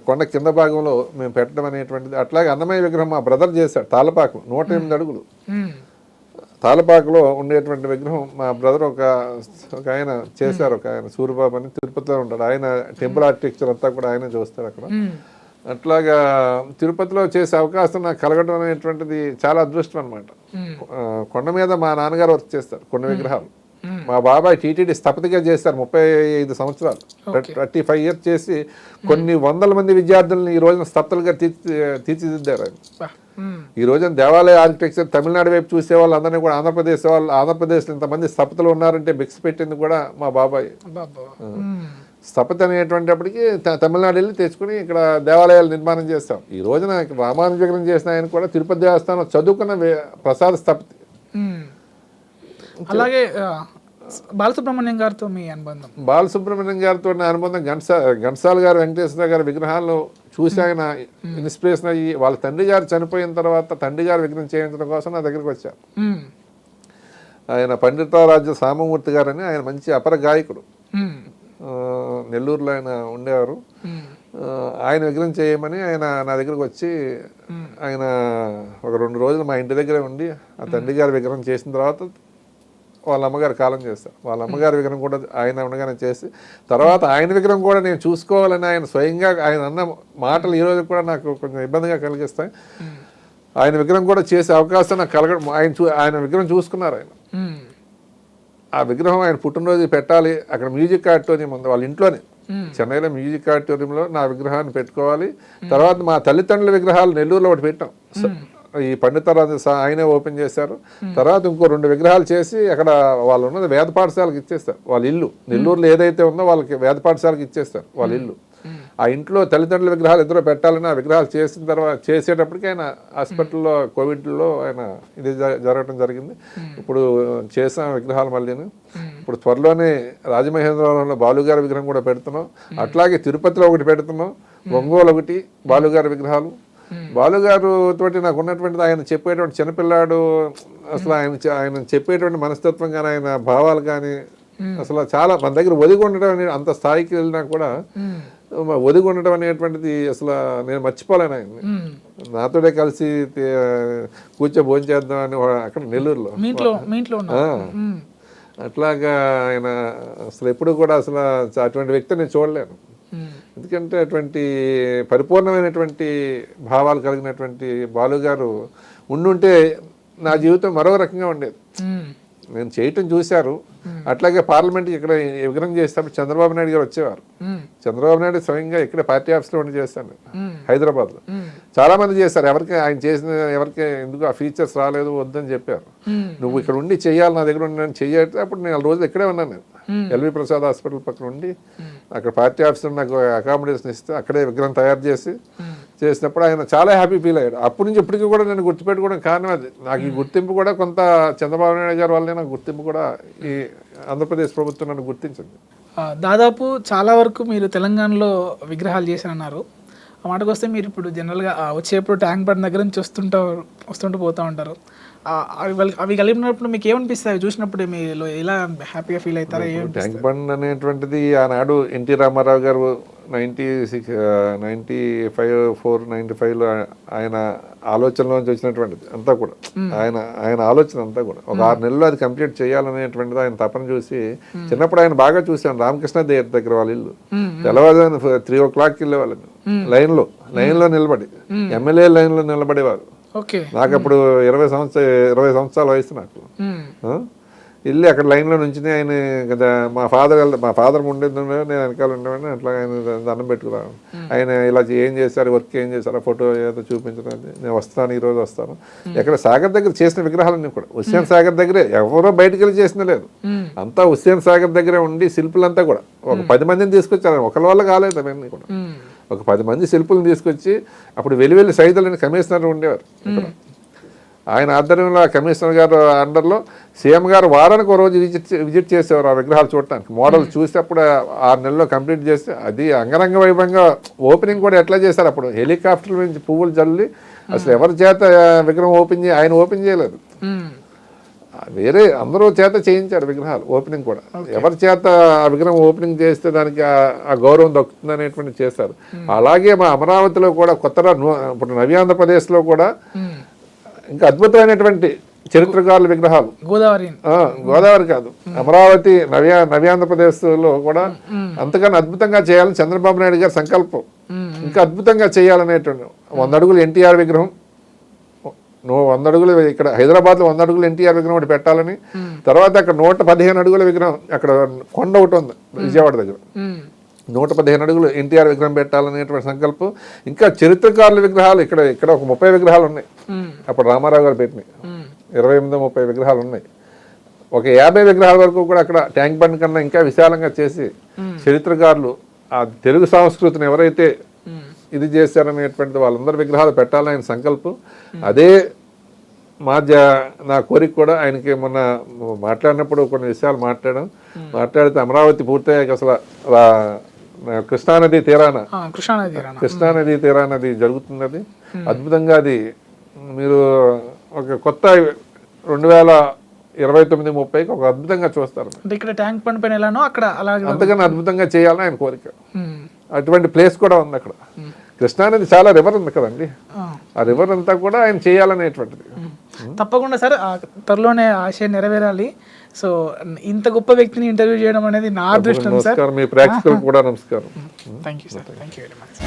కొండ కింద భాగంలో మేము పెట్టడం అనేటువంటిది. అట్లాగే అన్నమయ్య విగ్రహం మా బ్రదర్ చేశాడు తాళపాకు, 108 అడుగులు తాళపాకులో ఉండేటువంటి విగ్రహం మా బ్రదర్ ఒక ఆయన చేశారు. ఒక ఆయన సూర్యబాబు అని తిరుపతిలో ఉంటాడు, ఆయన టెంపుల్ ఆర్కిటెక్చర్ అంతా కూడా ఆయన చూస్తారు అక్కడ. అట్లాగా తిరుపతిలో చేసే అవకాశం నాకు కలగడం అనేటువంటిది చాలా అదృష్టం అనమాట. కొండ మీద మా నాన్నగారు వర్క్ చేస్తారు కొన్ని విగ్రహాలు. మా బాబాయ్ టీటీడీ స్థపతిగా చేస్తారు 35 సంవత్సరాలు, 35 years చేసి కొన్ని వందల మంది విద్యార్థులను ఈ రోజున స్థపతులుగా తీర్చిదిద్దారు ఆయన. ఈ రోజున దేవాలయ ఆర్కిటెక్చర్ తమిళనాడు వైపు చూసే వాళ్ళు అందరినీ కూడా ఆంధ్రప్రదేశ్లో ఇంతమంది స్థపతులు ఉన్నారంటే బిక్స్ పెట్టింది కూడా మా బాబాయ్. స్థపతి అనేటువంటిప్పటికి తమిళనాడు వెళ్ళి తెచ్చుకుని ఇక్కడ దేవాలయాలు నిర్మాణం చేస్తాం. ఈ రోజున రామానుజ విగ్రహం చేసిన ఆయన కూడా తిరుపతి దేవస్థానం చదువుకున్న ప్రసాద స్థపతి. అలాగే బాలసుబ్రహ్మణ్యం గారితో మీ అనుబంధం? బాలసుబ్రహ్మణ్యం గారితో నా అనుబంధం ఘంటసాల గారు వెంకటేశ్వర గారి విగ్రహాలను చూసి ఆయన ఇన్స్పిరేషన్ అయ్యి వాళ్ళ తండ్రి గారు చనిపోయిన తర్వాత తండ్రి గారు విగ్రహం చేయించడం కోసం నా దగ్గరికి వచ్చారు. ఆయన పండితారాజ్య సామమూర్తి గారు అని ఆయన మంచి అపర గాయకుడు, నెల్లూరులో ఆయన ఉండేవారు. ఆయన విగ్రహం చేయమని ఆయన నా దగ్గరకు వచ్చి ఆయన ఒక 2 రోజులు మా ఇంటి దగ్గరే ఉండి ఆ తండ్రి గారి విగ్రహం చేసిన తర్వాత వాళ్ళ అమ్మగారు కాలం చేస్తారు. వాళ్ళ అమ్మగారి విగ్రహం కూడా ఆయన ఉండగానే చేసి తర్వాత ఆయన విగ్రహం కూడా నేను చూసుకోవాలని ఆయన స్వయంగా ఆయన అన్న మాటలు ఈరోజు కూడా నాకు కొంచెం ఇబ్బందిగా కలిగిస్తాయి. ఆయన విగ్రహం కూడా చేసే అవకాశం నాకు కలగడం, ఆయన విగ్రహం చూసుకున్నారు. ఆయన ఆ విగ్రహం ఆయన పుట్టినరోజు పెట్టాలి, అక్కడ మ్యూజిక్ ఆడిటోరియం ఉంది వాళ్ళ ఇంట్లోనే, చెన్నైలో మ్యూజిక్ ఆడిటోరియంలో నా విగ్రహాన్ని పెట్టుకోవాలి. తర్వాత మా తల్లిదండ్రుల విగ్రహాలు నెల్లూరులో ఒకటి పెట్టాం, ఈ పండితారాజు ఆయనే ఓపెన్ చేశారు. తర్వాత ఇంకో 2 విగ్రహాలు చేసి అక్కడ వాళ్ళు ఉన్నది వేద పాఠశాలకు ఇచ్చేస్తారు. వాళ్ళ ఇల్లు నెల్లూరులో ఏదైతే ఉందో వాళ్ళకి వేద పాఠశాలకు ఇచ్చేస్తారు వాళ్ళ ఇల్లు. ఆ ఇంట్లో తల్లిదండ్రుల విగ్రహాలు ఇద్దరు పెట్టాలని ఆ విగ్రహాలు చేసిన తర్వాత చేసేటప్పటికి ఆయన హాస్పిటల్లో కోవిడ్లో ఆయన ఇది జరగడం జరిగింది. ఇప్పుడు చేసిన విగ్రహాలు మళ్ళీను ఇప్పుడు త్వరలోనే రాజమహేంద్రవరంలో బాలుగారి విగ్రహం కూడా పెడుతున్నాం. అట్లాగే తిరుపతిలో ఒకటి పెడుతున్నాం, ఒంగోలు ఒకటి బాలుగారి విగ్రహాలు. బాలుగారు తోటి నాకు ఉన్నటువంటిది ఆయన చెప్పేటువంటి చిన్నపిల్లాడు, అసలు ఆయన చెప్పేటువంటి మనస్తత్వం కానీ ఆయన భావాలు కానీ అసలు చాలా మన దగ్గర ఒదిగి ఉండడం అంత స్థాయికి వెళ్ళినా కూడా ఒదిగి ఉండడం అనేటువంటిది అసలు నేను మర్చిపోలేను ఆయన్ని. నాతోనే కలిసి కూర్చో భోజనం చేద్దాం అని అక్కడ నెల్లూరులో మీ ఇంట్లో అట్లాగా ఆయన అసలు ఎప్పుడు కూడా అసలు అటువంటి వ్యక్తి నేను చూడలేను. ఎందుకంటే అటువంటి పరిపూర్ణమైనటువంటి భావాలు కలిగినటువంటి బాలు గారు ఉండుంటే నా జీవితం మరో రకంగా ఉండేది. నేను చేయటం చూశారు. అట్లాగే పార్లమెంట్ ఇక్కడ విగ్రహం చేసేటప్పుడు చంద్రబాబు నాయుడు గారు వచ్చేవారు. చంద్రబాబు నాయుడు స్వయంగా ఇక్కడ పార్టీ ఆఫీస్లో ఉండి చేస్తాను హైదరాబాద్లో. చాలా మంది చేస్తారు. ఎవరికి ఆయన చేసిన ఎవరికి ఎందుకు ఆ ఫీచర్స్ రాలేదు వద్దని చెప్పారు. నువ్వు ఇక్కడ ఉండి చెయ్యాలి, నా దగ్గర ఉండి చెయ్యాలి. అప్పుడు నేను 4 రోజులు ఇక్కడే ఉన్నాను. నేను ఎల్వి ప్రసాద్ హాస్పిటల్ పక్కన ఉండి అక్కడ పార్టీ ఆఫీస్లో నాకు అకామిడేషన్ ఇస్తే అక్కడే విగ్రహం తయారు చేసినప్పుడు ఆయన చాలా హ్యాపీ ఫీల్ అయ్యాడు. అప్పటి నుంచి ఇప్పటికీ కూడా నేను గుర్తుపెట్టుకోవడం కారణం అది. నాకు ఈ గుర్తింపు కూడా కొంత చంద్రబాబు నాయుడు గారి వల్లే నాకు గుర్తింపు కూడా ఈ ఆంధ్రప్రదేశ్ ప్రభుత్వం నన్ను గుర్తించింది. దాదాపు చాలా వరకు మీరు తెలంగాణలో విగ్రహాలు చేశారన్నారు. ఆ మాటకు వస్తే మీరు ఇప్పుడు జనరల్గా వచ్చేప్పుడు ట్యాంక్ బండ్ దగ్గర నుంచి వస్తుంటూ పోతూ ఉంటారు. అవి కలిపినప్పుడు మీకు ఏమనిపిస్తాయి చూసినప్పుడు? మీలో ఎలా హ్యాపీగా ఫీల్ అవుతారా? ట్యాంక్ బండ్ అనేటువంటిది ఆనాడు ఎన్టీ రామారావు గారు 95లో ఆయన ఆలోచనలోంచి వచ్చినటువంటిది అంతా కూడా. ఆయన ఆలోచన అంతా కూడా ఒక 6 నెలల్లో అది కంప్లీట్ చేయాలనేటువంటిది ఆయన తపన చూసి చిన్నప్పుడు ఆయన బాగా చూశాను. రామకృష్ణ దగ్గర వాళ్ళ ఇల్లు తెల్లవారుజామున 3 o'clock వెళ్ళేవాళ్ళని లైన్లో నిలబడి, ఎమ్మెల్యే లైన్లో నిలబడేవారు. నాకు అప్పుడు 20 సంవత్సరాల వయసు నాకు. వెళ్ళి అక్కడ లైన్లో నుంచి ఆయన కదా మా ఫాదర్ ఉండేది, నేను వెనకాల ఉండేవాడిని. అట్లా ఆయన దండం పెట్టుకున్నాను. ఆయన ఇలా ఏం చేశారు, వర్క్ ఏం చేశారు, ఆ ఫోటో ఏదో చూపించడం. నేను వస్తాను, ఈరోజు వస్తాను. ఎక్కడ సాగర్ దగ్గర చేసిన విగ్రహాలన్నీ కూడా హుస్సేన్ సాగర్ దగ్గరే, ఎవరో బయటకు వెళ్ళి చేసిన లేదు. అంతా హుస్సేన్ సాగర్ దగ్గరే ఉండి శిల్పులంతా కూడా ఒక 10 మందిని తీసుకొచ్చారు. ఒకరి వల్ల కాలేదు అవన్నీ కూడా. ఒక 10 మంది శిల్పులను తీసుకొచ్చి అప్పుడు వెల్లి సైదులని కమిషనర్ ఉండేవారు. ఆయన ఆధ్వర్యంలో కమిషనర్ గారు అండర్లో సీఎం గారు వారానికి ఒక రోజు విజిట్ చేసేవారు ఆ విగ్రహాలు చూడటానికి. మోడల్ చూసి అప్పుడు 6 నెలల్లో కంప్లీట్ చేస్తే అది అంగరంగ వైభవంగా ఓపెనింగ్ కూడా ఎట్లా చేశారు. అప్పుడు హెలికాప్టర్ నుంచి పువ్వులు చల్లి అసలు ఎవరి చేత విగ్రహం ఆయన ఓపెన్ చేయలేదు. వేరే అందరూ చేత చేయించారు విగ్రహాలు ఓపెనింగ్ కూడా. ఎవరి చేత ఆ విగ్రహం ఓపెనింగ్ చేస్తే దానికి ఆ గౌరవం దక్కుతుంది అనేటువంటి చేస్తారు. అలాగే మా అమరావతిలో కూడా కొత్తగా ఇప్పుడు నవ్య ఆంధ్రప్రదేశ్లో కూడా ఇంకా అద్భుతమైనటువంటి చరిత్రకారుల విగ్రహాలు. గోదావరి కాదు, అమరావతి నవ్య ఆంధ్రప్రదేశ్లో కూడా అంతకన్నా అద్భుతంగా చేయాలని చంద్రబాబు నాయుడు గారి సంకల్పం. ఇంకా అద్భుతంగా చేయాలనేటువంటి 100 అడుగులు ఎన్టీఆర్ విగ్రహం, 100 అడుగులు ఇక్కడ హైదరాబాద్లో 100 అడుగులు ఎన్టీఆర్ విగ్రహం ఒకటి పెట్టాలని. తర్వాత అక్కడ 115 అడుగుల విగ్రహం, అక్కడ కొండ ఒకటి ఉంది విజయవాడ దగ్గర, 115 అడుగులు ఎన్టీఆర్ విగ్రహం పెట్టాలనేటువంటి సంకల్పం. ఇంకా చరిత్రకారుల విగ్రహాలు ఇక్కడ ఒక 30 విగ్రహాలు ఉన్నాయి. అప్పుడు రామారావు గారు పెట్టినాయి 28-30 విగ్రహాలు ఉన్నాయి. ఒక 50 విగ్రహాల వరకు కూడా అక్కడ ట్యాంక్ బండ్ కన్నా ఇంకా విశాలంగా చేసి చరిత్రకారులు ఆ తెలుగు సంస్కృతిని ఎవరైతే ఇది చేశారనేటువంటిది వాళ్ళందరి విగ్రహాలు పెట్టాలని సంకల్పం. అదే నా కోరిక కూడా. ఆయనకి మొన్న మాట్లాడినప్పుడు కొన్ని విషయాలు మాట్లాడితే అమరావతి పూర్తయ్యాక అసలు కృష్ణానది తీరాన అది జరుగుతుంది. అది అద్భుతంగా అది మీరు ఒక కొత్త 2029-30కి ఒక అద్భుతంగా చూస్తారు. ఇక్కడ ట్యాంక్ బండ్ పైన ఎలానో అక్కడ అంతకన్నా అద్భుతంగా చేయాలని ఆయన కోరిక. అటువంటి ప్లేస్ కూడా ఉంది అక్కడ. కృష్ణానది చాలా రివర్ ఉంది కదండి, ఆ రివర్ అంతా కూడా ఆయన చేయాలనేటువంటిది. తప్పకుండా సార్, త్వరలోనే ఆశయం నెరవేరాలి. సో ఇంత గొప్ప వ్యక్తిని ఇంటర్వ్యూ చేయడం అనేది నా అదృష్టం సార్. మీ ప్రేక్షకులకు కూడా నమస్కారం. Thank you sir, thank you very much.